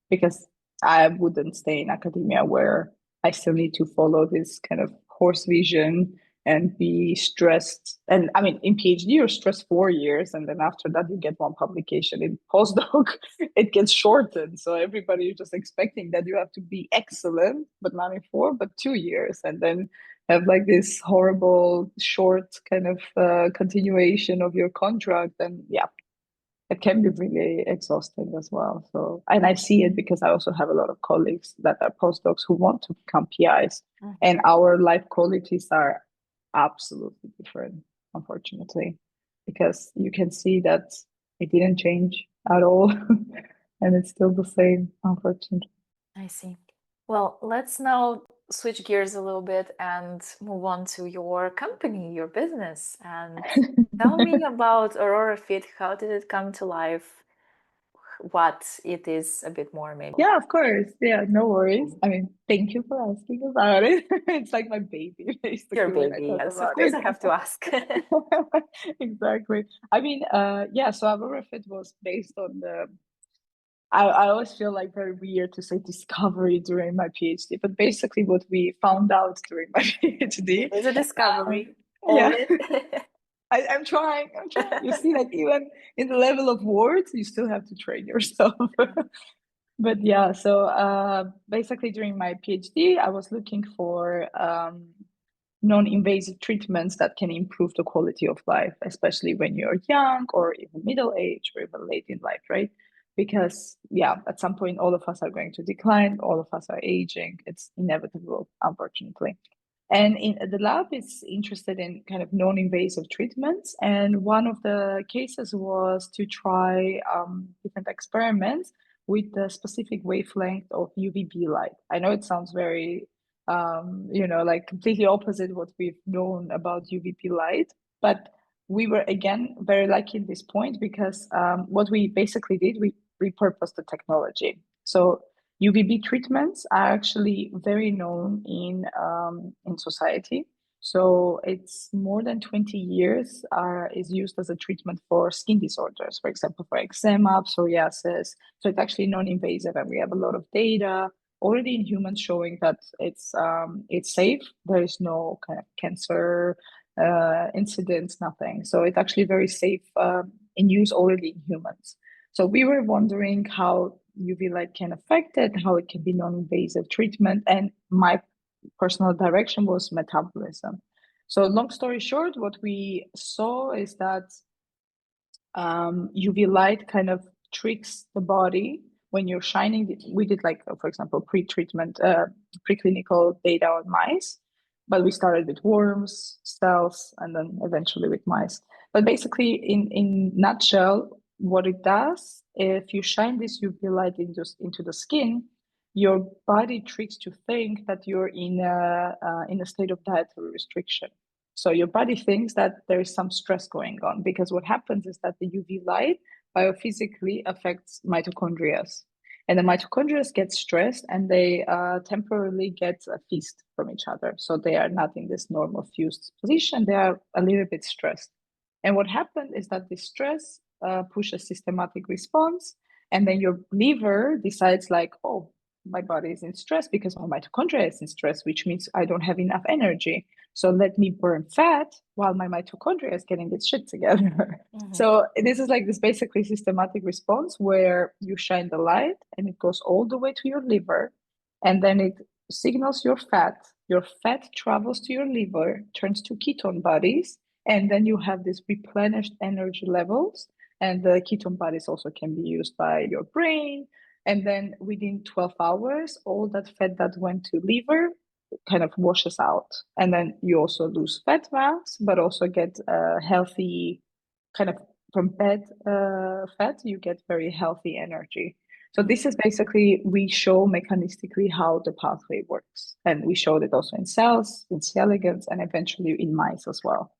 Because I wouldn't stay in academia where I still need to follow this kind of horse vision and be stressed. And I mean, in PhD, you're stressed 4 years, and then after that, you get one publication. In postdoc, it gets shortened. So everybody is just expecting that you have to be excellent, but not in 4, but 2 years. And then have like this horrible short kind of continuation of your contract. And yeah, it can be really exhausting as well. So, and I see it because I also have a lot of colleagues that are postdocs who want to become PIs, and our life qualities are absolutely different, unfortunately, because you can see that it didn't change at all, and it's still the same, unfortunately. I see. Well, let's now switch gears a little bit and move on to your company, your business, and tell me about AuroraFit. How did it come to life? What it is a bit more, maybe. Yeah, of course. Yeah, no worries. I mean, thank you for asking about it. It's like my baby, Your basically, when I baby, talk yes. Of about course, it. I have to ask. Exactly. I mean, yeah, so AuroraFit was based on I always feel like very weird to say discovery during my PhD, but basically what we found out during my PhD. It is a discovery. Own Yeah. it. I'm trying. I'm trying. You see, like even in the level of words, you still have to train yourself. But yeah, so basically during my PhD, I was looking for non-invasive treatments that can improve the quality of life, especially when you're young or even middle age or even late in life, right? Because yeah, at some point all of us are going to decline, all of us are aging. It's inevitable, unfortunately. And in the lab is interested in kind of non-invasive treatments. And one of the cases was to try different experiments with the specific wavelength of UVB light. I know it sounds very, like completely opposite what we've known about UVB light, but we were again very lucky at this point because what we basically did, we repurposed the technology. So UVB treatments are actually very known in society. So it's more than 20 years is used as a treatment for skin disorders, for example, for eczema, psoriasis. So it's actually non-invasive, and we have a lot of data already in humans showing that it's safe. There is no kind of cancer incidents, nothing. So it's actually very safe in use already in humans. So we were wondering how UV light can affect it, how it can be non-invasive treatment, and my personal direction was metabolism. So long story short, what we saw is that UV light kind of tricks the body when you're shining. We did like, for example, preclinical data on mice But we started with worms, cells, and then eventually with mice. But basically, in nutshell, what it does, if you shine this UV light into the skin, your body tricks to think that you're in a state of dietary restriction. So your body thinks that there is some stress going on, because what happens is that the UV light biophysically affects mitochondria. And the mitochondria get stressed, and they temporarily get a feast from each other. So they are not in this normal fused position. They are a little bit stressed. And what happened is that this stress pushes systematic response. And then your liver decides like, oh, my body is in stress because my mitochondria is in stress, which means I don't have enough energy. So let me burn fat while my mitochondria is getting its shit together. Mm-hmm. So this is like this basically systematic response where you shine the light and it goes all the way to your liver, and then it signals your fat. Your fat travels to your liver, turns to ketone bodies, and then you have these replenished energy levels. And the ketone bodies also can be used by your brain. And then within 12 hours, all that fat that went to liver kind of washes out. And then you also lose fat mass, but also get a healthy kind of from bad fat, you get very healthy energy. So this is basically, we show mechanistically how the pathway works. And we showed it also in cells, in C. elegans, and eventually in mice as well.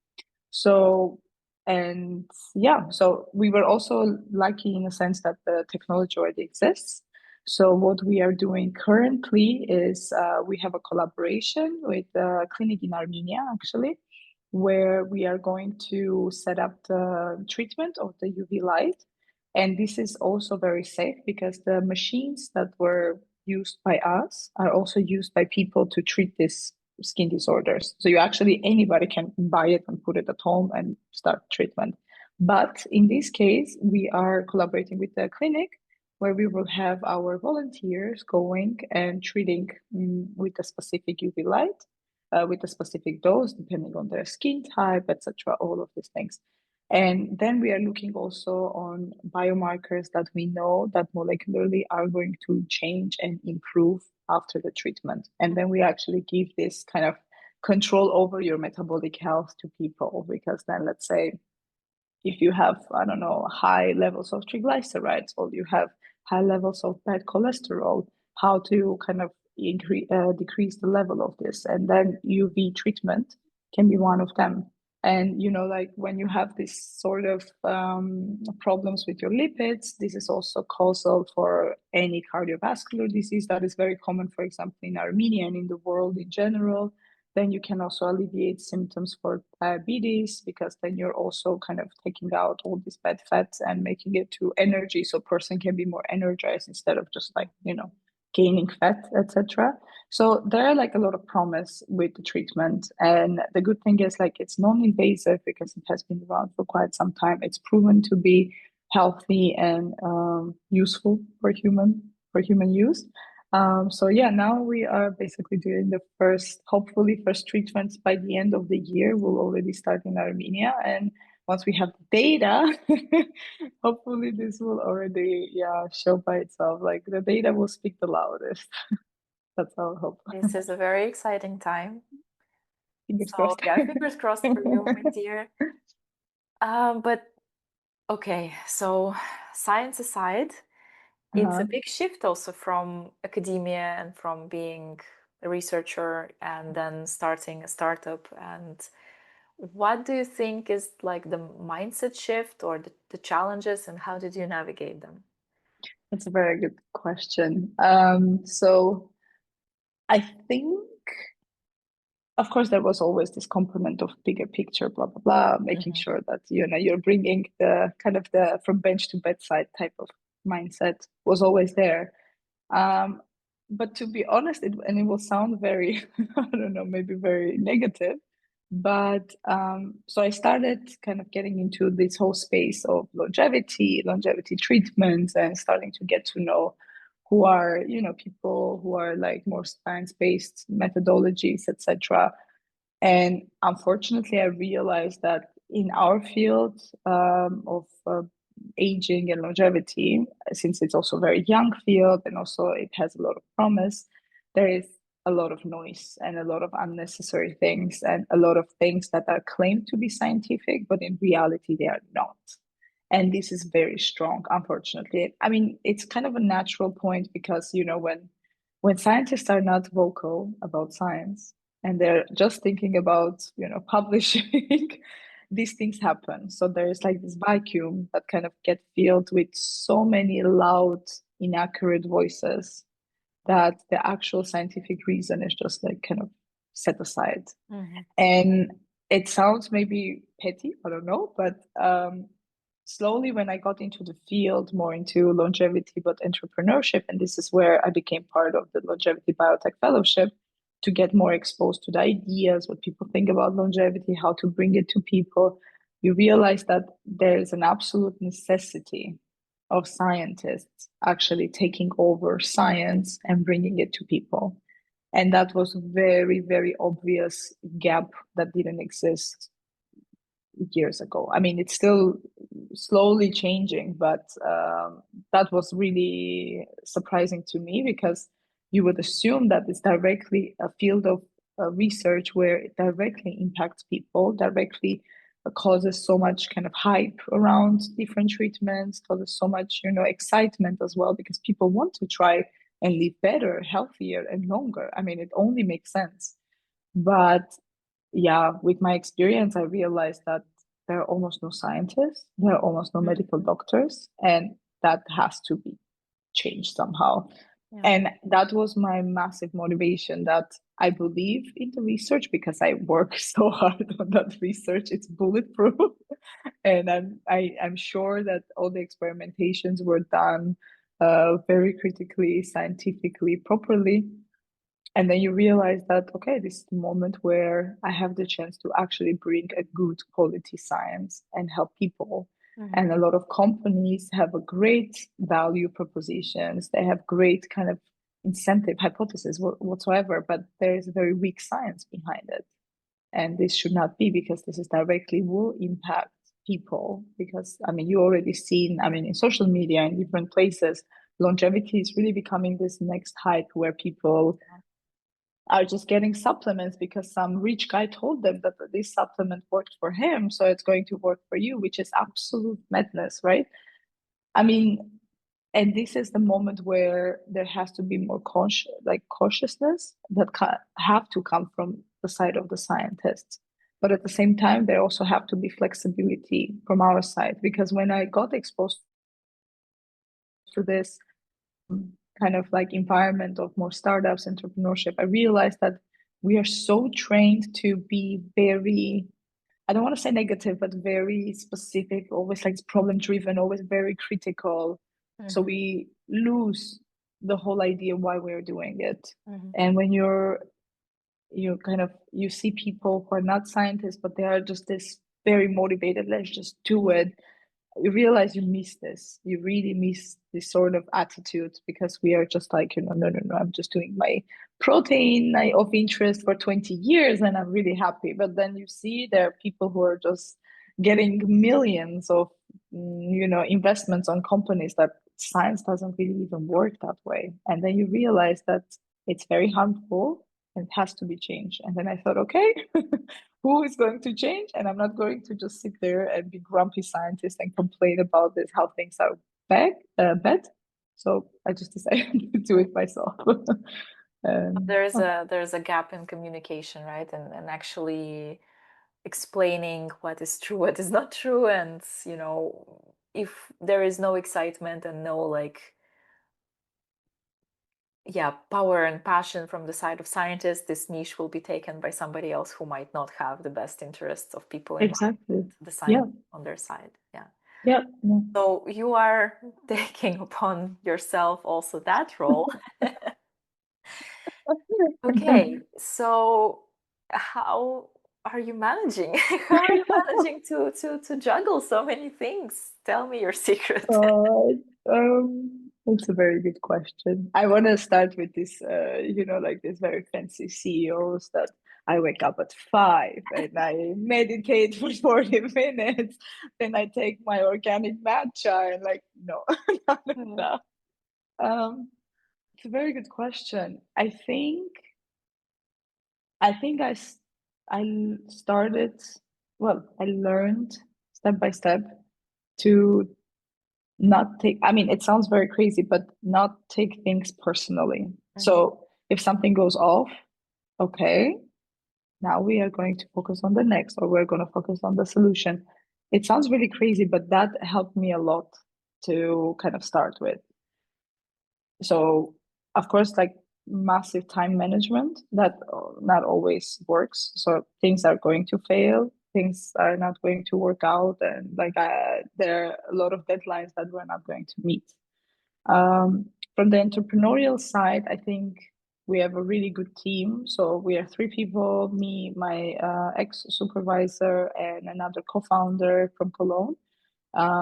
So, and yeah, so we were also lucky in a sense that the technology already exists. So what we are doing currently is we have a collaboration with a clinic in Armenia, actually, where we are going to set up the treatment of the UV light. And this is also very safe because the machines that were used by us are also used by people to treat these skin disorders. So you actually, anybody can buy it and put it at home and start treatment. But in this case, we are collaborating with the clinic where we will have our volunteers going and treating with a specific UV light, with a specific dose, depending on their skin type, etc., all of these things. And then we are looking also on biomarkers that we know that molecularly are going to change and improve after the treatment. And then we actually give this kind of control over your metabolic health to people, because then let's say if you have, I don't know, high levels of triglycerides, or you have high levels of bad cholesterol, how to kind of decrease the level of this. And then UV treatment can be one of them. And, you know, like when you have this sort of problems with your lipids, this is also causal for any cardiovascular disease that is very common, for example, in Armenia and in the world in general. Then you can also alleviate symptoms for diabetes, because then you're also kind of taking out all these bad fats and making it to energy, so person can be more energized instead of just like, you know, gaining fat, etc. So there are like a lot of promise with the treatment. And the good thing is like it's non-invasive because it has been around for quite some time. It's proven to be healthy and useful for human use. So yeah, now we are basically doing the hopefully first treatments by the end of the year. We'll already start in Armenia, and once we have the data, hopefully this will already show by itself. Like the data will speak the loudest. That's our hope. This is a very exciting time. Fingers So crossed. yeah, fingers crossed for you, my dear. But okay, so science aside, it's a big shift also from academia and from being a researcher and then starting a startup. And what do you think is like the mindset shift or the challenges, and how did you navigate them? That's a very good question. So I think, of course, there was always this component of bigger picture, blah blah blah, making sure that you're bringing the kind of the from bench to bedside type of mindset was always there. But to be honest, and it will sound very, I don't know, maybe very negative, but so I started kind of getting into this whole space of longevity treatments, and starting to get to know who are, people who are like more science-based methodologies, etc. And unfortunately, I realized that in our field of aging and longevity, since it's also a very young field and also it has a lot of promise, there is a lot of noise and a lot of unnecessary things and a lot of things that are claimed to be scientific, but in reality, they are not. And this is very strong, unfortunately. I mean, it's kind of a natural point because, when scientists are not vocal about science and they're just thinking about, publishing, these things happen. So there's like this vacuum that kind of get filled with so many loud, inaccurate voices that the actual scientific reason is just like kind of set aside. Mhm. And it sounds maybe petty, I don't know, but slowly when I got into the field, more into longevity, but entrepreneurship, and this is where I became part of the Longevity Biotech Fellowship to get more exposed to the ideas, what people think about longevity, how to bring it to people, you realize that there is an absolute necessity of scientists actually taking over science and bringing it to people. And that was a very, very obvious gap that didn't exist years ago. I mean, it's still slowly changing, but that was really surprising to me because you would assume that it's directly a field of research where it directly impacts people, directly causes so much kind of hype around different treatments, causes so much, excitement as well, because people want to try and live better, healthier, and longer. I mean, it only makes sense. But yeah, with my experience, I realized that there are almost no scientists, there are almost no medical Mhm. doctors, and that has to be changed somehow. Yeah. And that was my massive motivation that I believe in the research because I work so hard on that research. It's bulletproof. And I'm sure that all the experimentations were done very critically, scientifically, properly. And then you realize that, okay, this is the moment where I have the chance to actually bring a good quality science and help people. Mhm. And a lot of companies have a great value propositions. They have great kind of incentive hypothesis whatsoever, but there is a very weak science behind it. And this should not be because this is directly will impact people. Because I mean, you already seen, I mean, in social media in different places, longevity is really becoming this next hype where people are just getting supplements because some rich guy told them that this supplement worked for him, so it's going to work for you, which is absolute madness, right? I mean, and this is the moment where there has to be more conscious, like cautiousness that have to come from the side of the scientists. But at the same time, there also have to be flexibility from our side because when I got exposed to this kind of like environment of more startups, entrepreneurship, I realized that we are so trained to be very, I don't want to say negative, but very specific, always like problem driven, always very critical. So Mhm. we lose the whole idea why we're doing it. Mhm. And when you kind of you see people who are not scientists, but they are just this very motivated, let's just do it, you realize you miss this. You really miss this sort of attitude because we are just like, no, no, no, I'm just doing my protein of interest for 20 years and I'm really happy. But then you see there are people who are just getting millions of, investments on companies that science doesn't really even work that way. And then you realize that it's very harmful and it has to be changed. And then I thought, okay, who is going to change? And I'm not going to just sit there and be grumpy scientist and complain about this, how things are bad. So I just decided to do it myself. There's Oh, a gap in communication, right? And actually explaining what is true, what is not true, and if there is no excitement and no like yeah, power and passion from the side of scientists, this niche will be taken by somebody else who might not have the best interests of people in mind, exactly. the Yeah. science on their side. Yeah. Yeah. Yeah. So you are taking upon yourself also that role. Okay, so how are you managing? How are you managing to juggle so many things? Tell me your secret. That's a very good question. I want to start with this, like this very fancy CEOs that I wake up at 5 and I meditate for 40 minutes. Then I take my organic matcha and like, no, none of Mm. that. Um, it's a very good question. I think. I think started, well, I learned step by step to not take, I mean, it sounds very crazy, but not take things personally. So if something goes off, okay, now we are going to focus on the next, or we're going to focus on the solution. It sounds really crazy, but that helped me a lot to kind of start with. So, of course, like massive time management that not always works. So things are going to fail, things are not going to work out, and like there are a lot of deadlines that we're not going to meet. From the entrepreneurial side, I think we have a really good team. So we are three people: me, my ex-supervisor, and another co-founder from Cologne.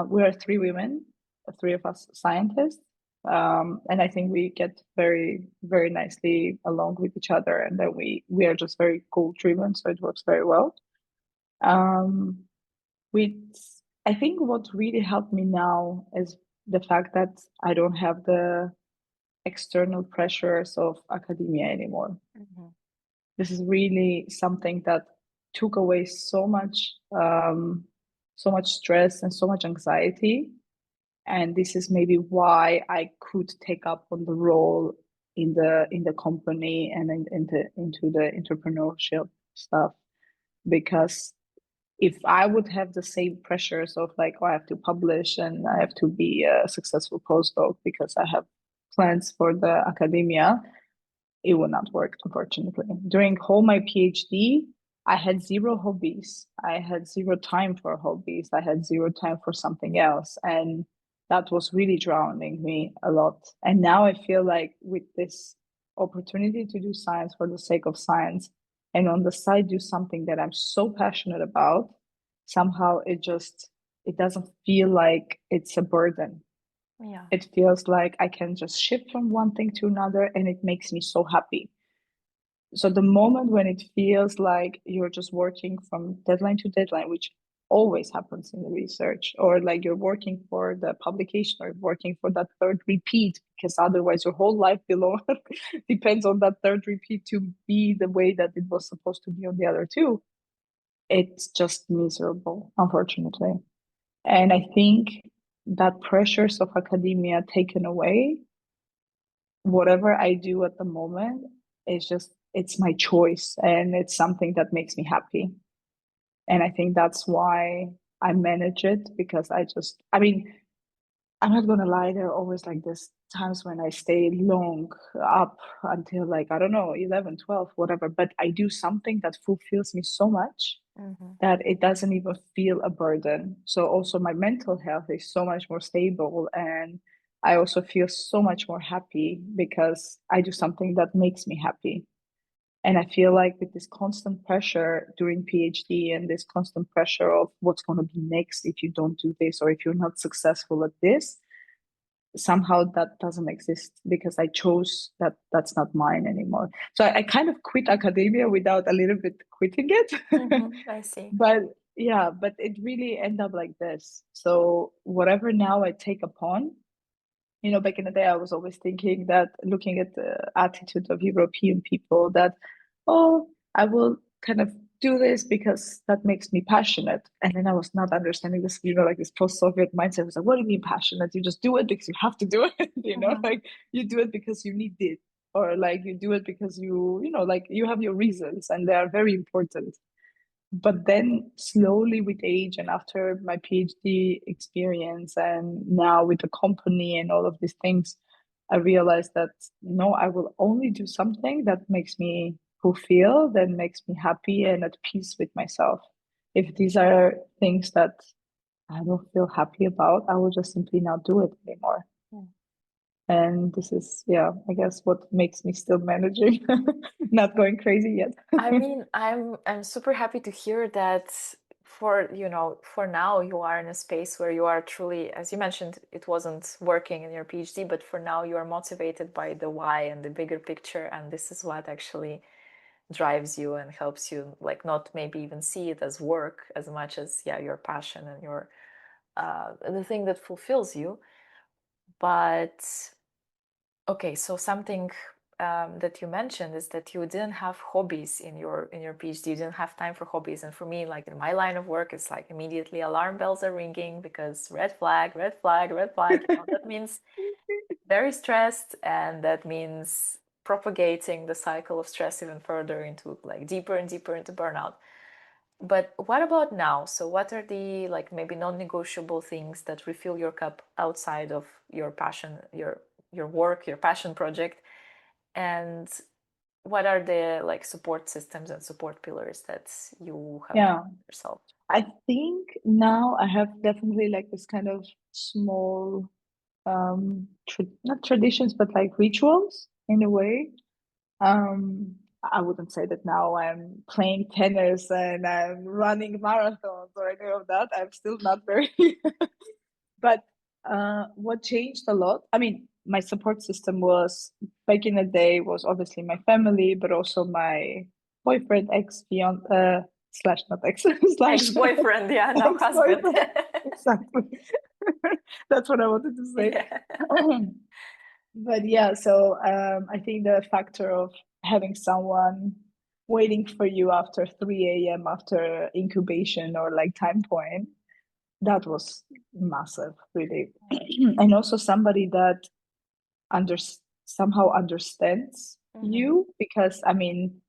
We are three women, three of us scientists. And I think we get very, very nicely along with each other, and then we are just very goal driven, so it works very well. Um, with I think what really helped me now is the fact that I don't have the external pressures of academia anymore. This is really something that took away so much stress and so much anxiety. And this is maybe why I could take up on the role in the company and into the entrepreneurship stuff, because if I would have the same pressures of like, oh, I have to publish and I have to be a successful postdoc because I have plans for the academia, it will not work, unfortunately. During whole my PhD, I had zero hobbies. I had zero time for hobbies. I had zero time for something else. And that was really drowning me a lot. And now I feel like with this opportunity to do science for the sake of science and on the side do something that I'm so passionate about, somehow it doesn't feel like it's a burden. Yeah. It feels like I can just shift from one thing to another and it makes me so happy. So the moment when it feels like you're just working from deadline to deadline, which always happens in the research, or like you're working for the publication or working for that third repeat, because otherwise your whole life below depends on that third repeat to be the way that it was supposed to be on the other two. It's just miserable, unfortunately. And I think that pressures of academia taken away, whatever I do at the moment is just, it's my choice and it's something that makes me happy. And I think that's why I manage it, because I mean, I'm not gonna lie, there are always like this times when I stay long up until like, I don't know, 11, 12, whatever, but I do something that fulfills me so much that it doesn't even feel a burden. So also my mental health is so much more stable, and I also feel so much more happy because I do something that makes me happy. And I feel like with this constant pressure during PhD and this constant pressure of what's going to be next if you don't do this or if you're not successful at this, somehow that doesn't exist because I chose that that's not mine anymore. So I kind of quit academia without a little bit quitting it. I see. But yeah, but it really ended up like this. So whatever now I take upon, back in the day, I was always thinking that, looking at the attitude of European people, that, oh, I will kind of do this because that makes me passionate. And then I was not understanding this, like this post-Soviet mindset. I was like, what do you mean passionate? You just do it because you have to do it, like you do it because you need it, or like you do it because like you have your reasons and they are very important. But then slowly with age and after my PhD experience and now with the company and all of these things, I realized that no, I will only do something that makes me fulfill, that makes me happy and at peace with myself. If these are things that I don't feel happy about, I will just simply not do it anymore. And this is, yeah, I guess what makes me still managing, not going crazy yet. I mean, I'm super happy to hear that for now you are in a space where you are truly, as you mentioned, it wasn't working in your PhD, but for now you are motivated by the why and the bigger picture, and this is what actually drives you and helps you, like, not maybe even see it as work as much as your passion and your the thing that fulfills you. But okay, so something that you mentioned is that you didn't have hobbies in your PhD. You didn't have time for hobbies. And for me, like in my line of work, it's like immediately alarm bells are ringing because red flag, red flag, red flag. That means very stressed, and that means propagating the cycle of stress even further into like deeper and deeper into burnout. But what about now? So what are the like maybe non-negotiable things that refill your cup outside of your passion, your work, your passion project? And what are the like support systems and support pillars that you have Yeah, yourself? I think now I have definitely like this kind of small, not traditions, but like rituals in a way. I wouldn't say that now I'm playing tennis and I'm running marathons or any of that. I'm still not very, but what changed a lot? I mean, my support system was back in the day was obviously my family, but also my boyfriend, ex fiance, slash not ex slash Ex-boyfriend, yeah, now husband. ex-boyfriend. Exactly. That's what I wanted to say. Yeah. But yeah, so I think the factor of having someone waiting for you after 3 a.m. after incubation or like time point, that was massive, really. And also somebody that under somehow understands you, because I mean,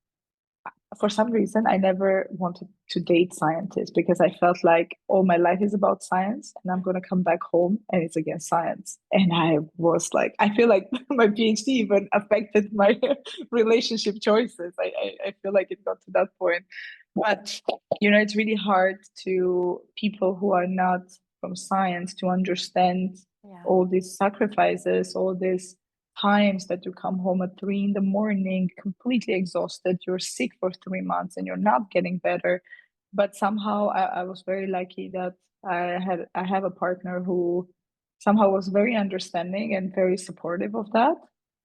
for some reason I never wanted to date scientists because I felt like all my life is about science and I'm going to come back home and it's against science. And I was like, I feel like my PhD even affected my relationship choices. I feel like it got to that point. But it's really hard to people who are not from science to understand all these sacrifices, all these times that you come home at 3 in the morning, completely exhausted, you're sick for 3 months and you're not getting better. But somehow I was very lucky that I have a partner who somehow was very understanding and very supportive of that.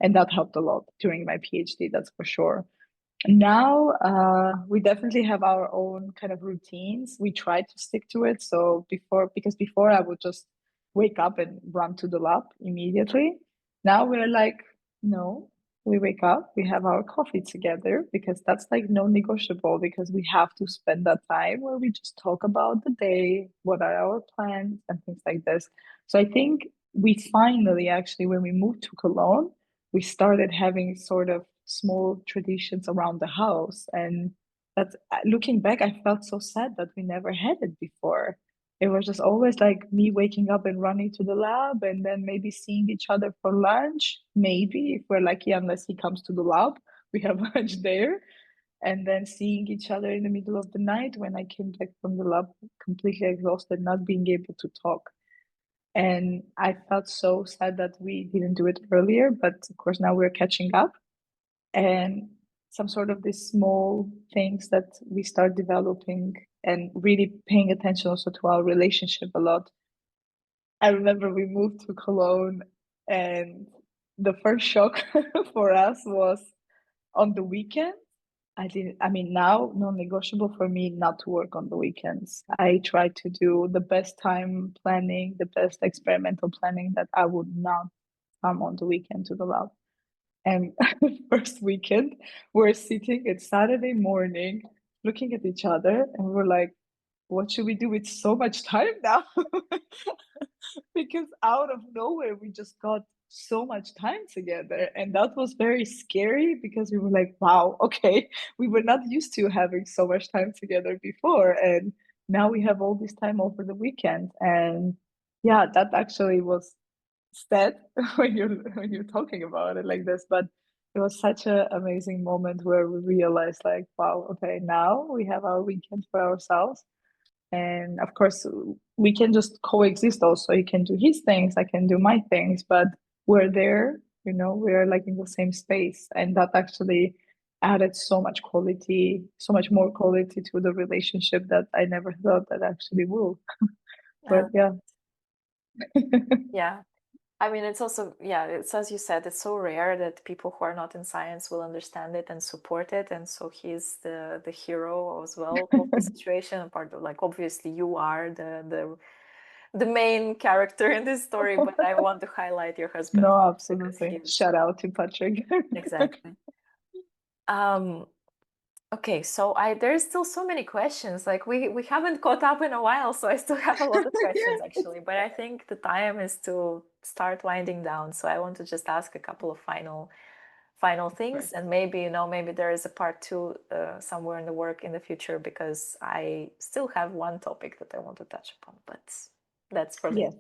And that helped a lot during my PhD, that's for sure. Now we definitely have our own kind of routines. We try to stick to it. So because before I would just wake up and run to the lab immediately. Now we're like, no, we wake up, we have our coffee together because that's like non-negotiable because we have to spend that time where we just talk about the day, what are our plans and things like this. So I think we finally actually, when we moved to Cologne, we started having sort of small traditions around the house. And that looking back, I felt so sad that we never had it before. It was just always like me waking up and running to the lab and then maybe seeing each other for lunch. Maybe if we're lucky, unless he comes to the lab, we have lunch there. And then seeing each other in the middle of the night when I came back from the lab completely exhausted, not being able to talk. And I felt so sad that we didn't do it earlier, but of course now we're catching up. And some sort of these small things that we start developing and really paying attention also to our relationship a lot. I remember we moved to Cologne and the first shock for us was on the weekend. I mean, now non-negotiable for me not to work on the weekends. I try to do the best time planning, the best experimental planning that I would not come on the weekend to the lab. And first weekend, we're sitting, it's Saturday morning, looking at each other, and we're like, what should we do with so much time now? Because out of nowhere, we just got so much time together. And that was very scary because we were like, wow, okay, we were not used to having so much time together before. And now we have all this time over the weekend. And yeah, that actually was sad when you're talking about it like this, but it was such an amazing moment where we realized like, wow, okay, now we have our weekend for ourselves. And of course, we can just coexist also. He can do his things, I can do my things, but we're there, we're like in the same space. And that actually added so much quality, so much more quality to the relationship that I never thought that actually will. But yeah. Yeah. I mean, it's also, it's as you said, it's so rare that people who are not in science will understand it and support it. And so he's the hero as well of the situation. Part of like, obviously you are the main character in this story, but I want to highlight your husband No, because absolutely. he's Shout out to Patrick. exactly. Um, okay, so there's still so many questions. Like we haven't caught up in a while, so I still have a lot of questions Yeah, actually. But I think the time is to start winding down. So I want to just ask a couple of final things, right. and maybe maybe there is a part two somewhere in the work in the future because I still have one topic that I want to touch upon, but that's for later. Yes,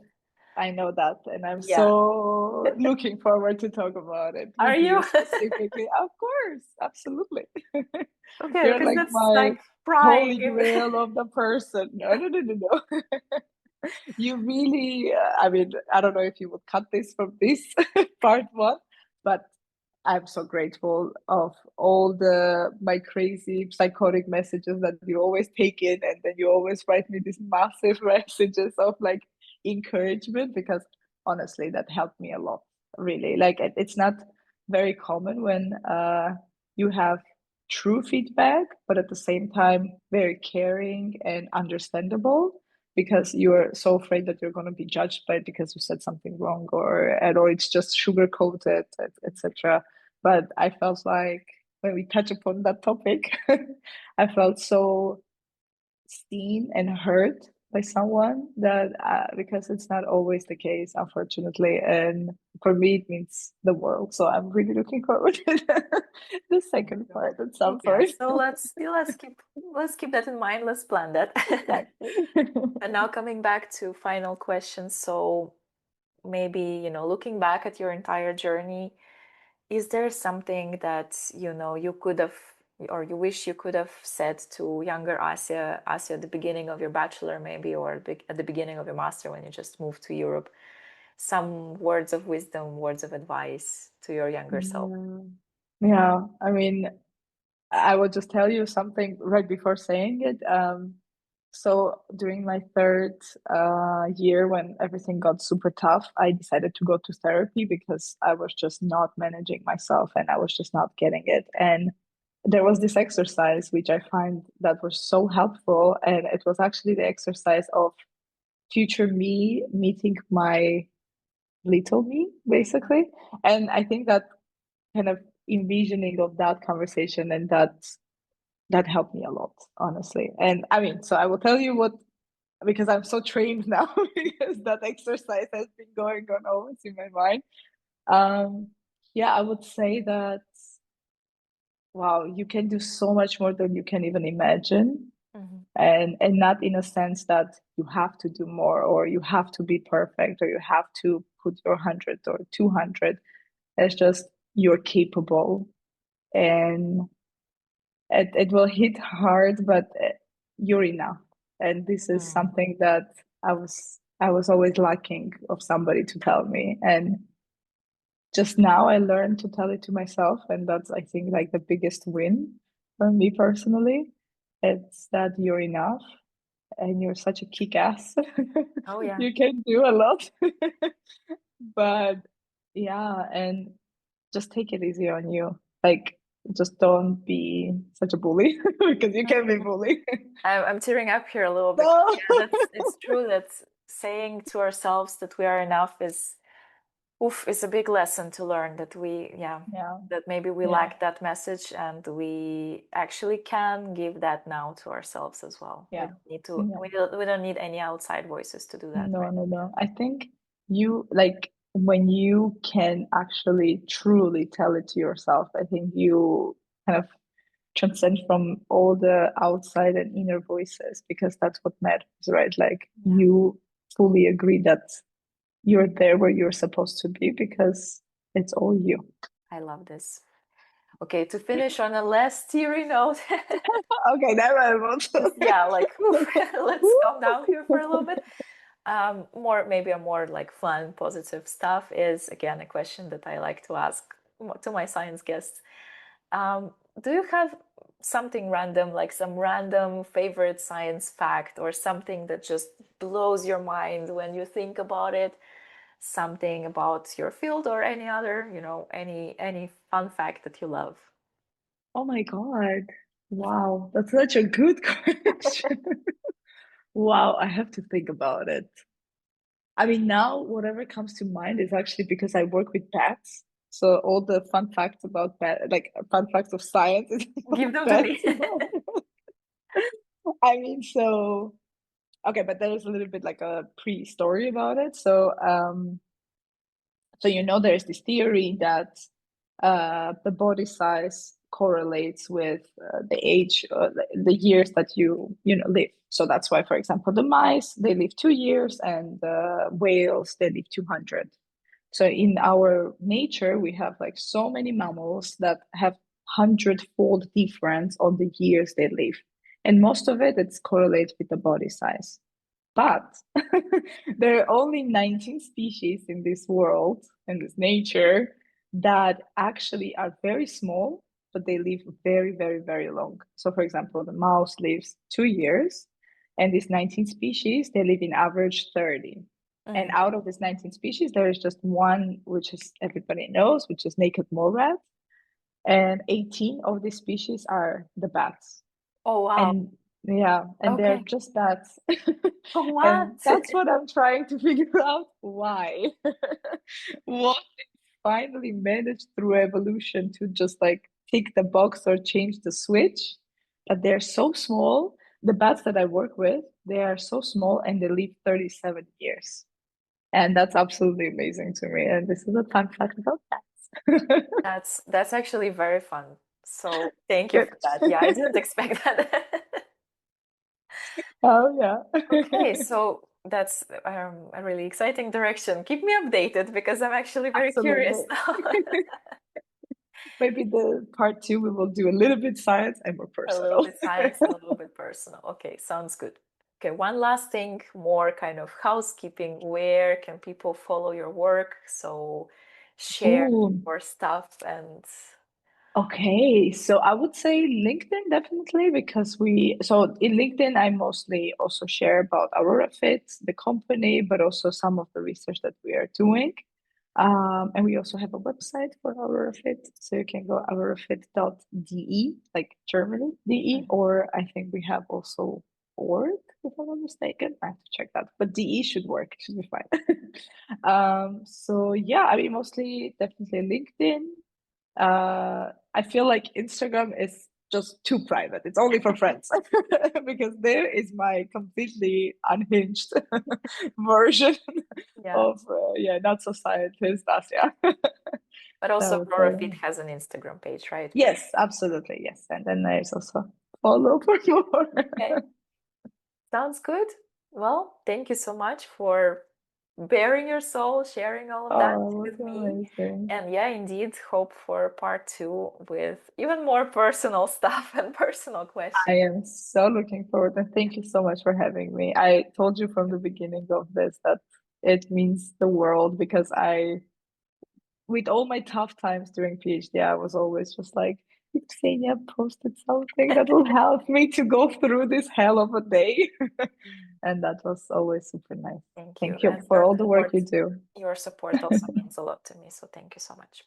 I know that, and I'm Yeah. so looking forward to talk about it Are with you? you specifically. Of course, absolutely. Okay, You're because like that's my like prying holy in. grail of the person. No, no, no, no, no. You really, I mean, I don't know if you would cut this from this part one, but I'm so grateful of all the my crazy psychotic messages that you always take in, and then you always write me these massive messages of like encouragement, because honestly, that helped me a lot, really. Like it's not very common when you have true feedback, but at the same time very caring and understandable, because you're so afraid that you're going to be judged by it because you said something wrong, or it's just sugar coated, etc. But I felt like when we touch upon that topic, I felt so seen and heard by someone that because it's not always the case, unfortunately, and for me it means the world. So I'm really looking forward to the second part at some Yeah, point. so let's keep that in mind. Let's plan that. Exactly. And now coming back to final questions. So maybe, looking back at your entire journey, is there something that, you could have or you wish you could have said to younger Asya at the beginning of your bachelor maybe, or at the beginning of your master when you just moved to Europe? Some words of wisdom, words of advice to your younger self. Yeah. Yeah, I mean, I will just tell you something right before saying it. So during my third year, when everything got super tough, I decided to go to therapy because I was just not managing myself and I was just not getting it. And there was this exercise which I find that was so helpful, and it was actually the exercise of future me meeting my little me, basically. And I think that kind of envisioning of that conversation and that helped me a lot, honestly. And I mean, so I will tell you what, because I'm so trained now, because that exercise has been going on always in my mind. Um, yeah, I would say that, wow, you can do so much more than you can even imagine. Mhm. And not in a sense that you have to do more, or you have to be perfect, or you have to put your 100 or 200. It's just you're capable, and it will hit hard, but you're enough. And this is Mm. something that I was always lacking of somebody to tell me. And just now I learned to tell it to myself, and that's, I think, like the biggest win for me personally. It's that you're enough and you're such a kick ass. Oh yeah. You can do a lot. But yeah, and just take it easy on you. Like, just don't be such a bully because you can be bully. I'm tearing up here a little because No. yeah, it's true that saying to ourselves that we are enough is oof, is a big lesson to learn that Yeah, that maybe we yeah, lack that message and we actually can give that now to ourselves as well. We yeah, don't need to yeah. we don't need any outside voices to do that, No, right? no, no. I think you like when you can actually truly tell it to yourself, I think you kind of transcend from all the outside and inner voices, because that's what matters, right? Like Yeah, you fully agree that you're there where you're supposed to be because it's all you. I love this. Okay, to finish on a less teary note, Okay, now I want to. just yeah, like oof, let's calm down here for a little bit. More maybe a more like fun, positive stuff is again a question that I like to ask to my science guests. Do you have something random, like some random favorite science fact or something that just blows your mind when you think about it? Something about your field or any other, any fun fact that you love? Oh my God. Wow, that's such a good question. Wow, I have to think about it. I mean, now whatever comes to mind is actually because I work with bats. So all the fun facts about bat, like fun facts of science, is Give about them to me. bats. I mean, so okay, but there is a little bit like a pre-story about it. So there's this theory that the body size correlates with the age, the years that you live. So that's why, for example, the mice they live 2 years, and the whales they live 200. So in our nature, we have like so many mammals that have hundredfold difference on the years they live, and most of it's correlates with the body size. But there are only 19 species in this world, in this nature, that actually are very small, but they live very, very, very long. So, for example, the mouse lives 2 years, and these 19 species, they live in average 30. And Mm. out of these 19 species, there is just one, which is everybody knows, which is naked mole rat. And 18 of these species are the bats. Oh, wow. And yeah, and they're Okay. just bats. What? And that's what I'm trying to figure out why. What finally managed through evolution to just like tick the box or change the switch, that they're so small. The bats that I work with, they are so small and they live 37 years. And that's absolutely amazing to me. And this is a fun fact about bats. That's actually very fun. So thank you Good. for that. Yeah, I didn't expect that. Oh yeah. Okay, so that's a really exciting direction. Keep me updated because I'm actually very curious Absolutely. now. Maybe the part two we will do a little bit science and more A little personal. bit science and a little bit personal. Okay, sounds good. Okay, one last thing, more kind of housekeeping. Where can people follow your work? So share Ooh, your stuff and okay. So I would say LinkedIn definitely, because so in LinkedIn I mostly also share about AuroraFit, the company, but also some of the research that we are doing. And we also have a website for AuroraFit. So you can go aurorafit.de, like Germany, DE, Mhm. or I think we have also org, if I'm not mistaken. I have to check that. But DE should work, should be fine. So yeah, I mean mostly definitely LinkedIn. I feel like Instagram is just too private. It's only for friends because there is my completely unhinged version Yeah. of not so scientist Asya. But also So AuroraFit has an Instagram page, right? Where yes, absolutely yes, and then there's also follow for more. okay. Sounds good. Well, thank you so much for bearing your soul, sharing all of that Oh, it with me. was amazing. And yeah, indeed, hope for part two with even more personal stuff and personal I questions. am so looking forward, and thank you so much for having me. I told you from the beginning of this that it means the world, because with all my tough times during PhD, I was always just like, if Ksenia posted something that will help me to go through this hell of a day. Mm. And that was always super nice. Thank you. Thank you And for all the work you do. your support also means a lot to me. So thank you so much.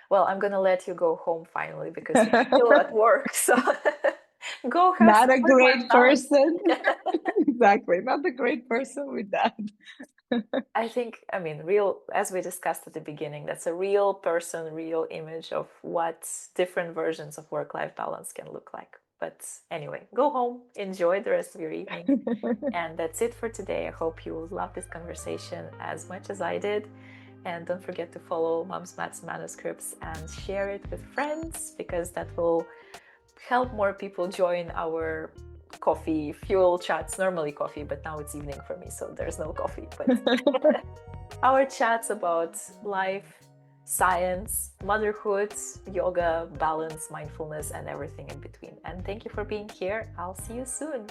Well, I'm gonna let you go home finally because you're still at work. So go have Not some a work-life great balance. person. Exactly. Not a great person with that. I think, I mean, real, as we discussed at the beginning, that's a real person, real image of what different versions of work-life balance can look like. But anyway, go home, enjoy the rest of your evening. And that's it for today. I hope you love this conversation as much as I did. And don't forget to follow Mom's Maths Manuscripts and share it with friends, because that will help more people join our coffee fuel chats. Normally coffee, but now it's evening for me, so there's no coffee. But our chats about life, science, motherhood, yoga, balance, mindfulness, and everything in between. And thank you for being here. I'll see you soon.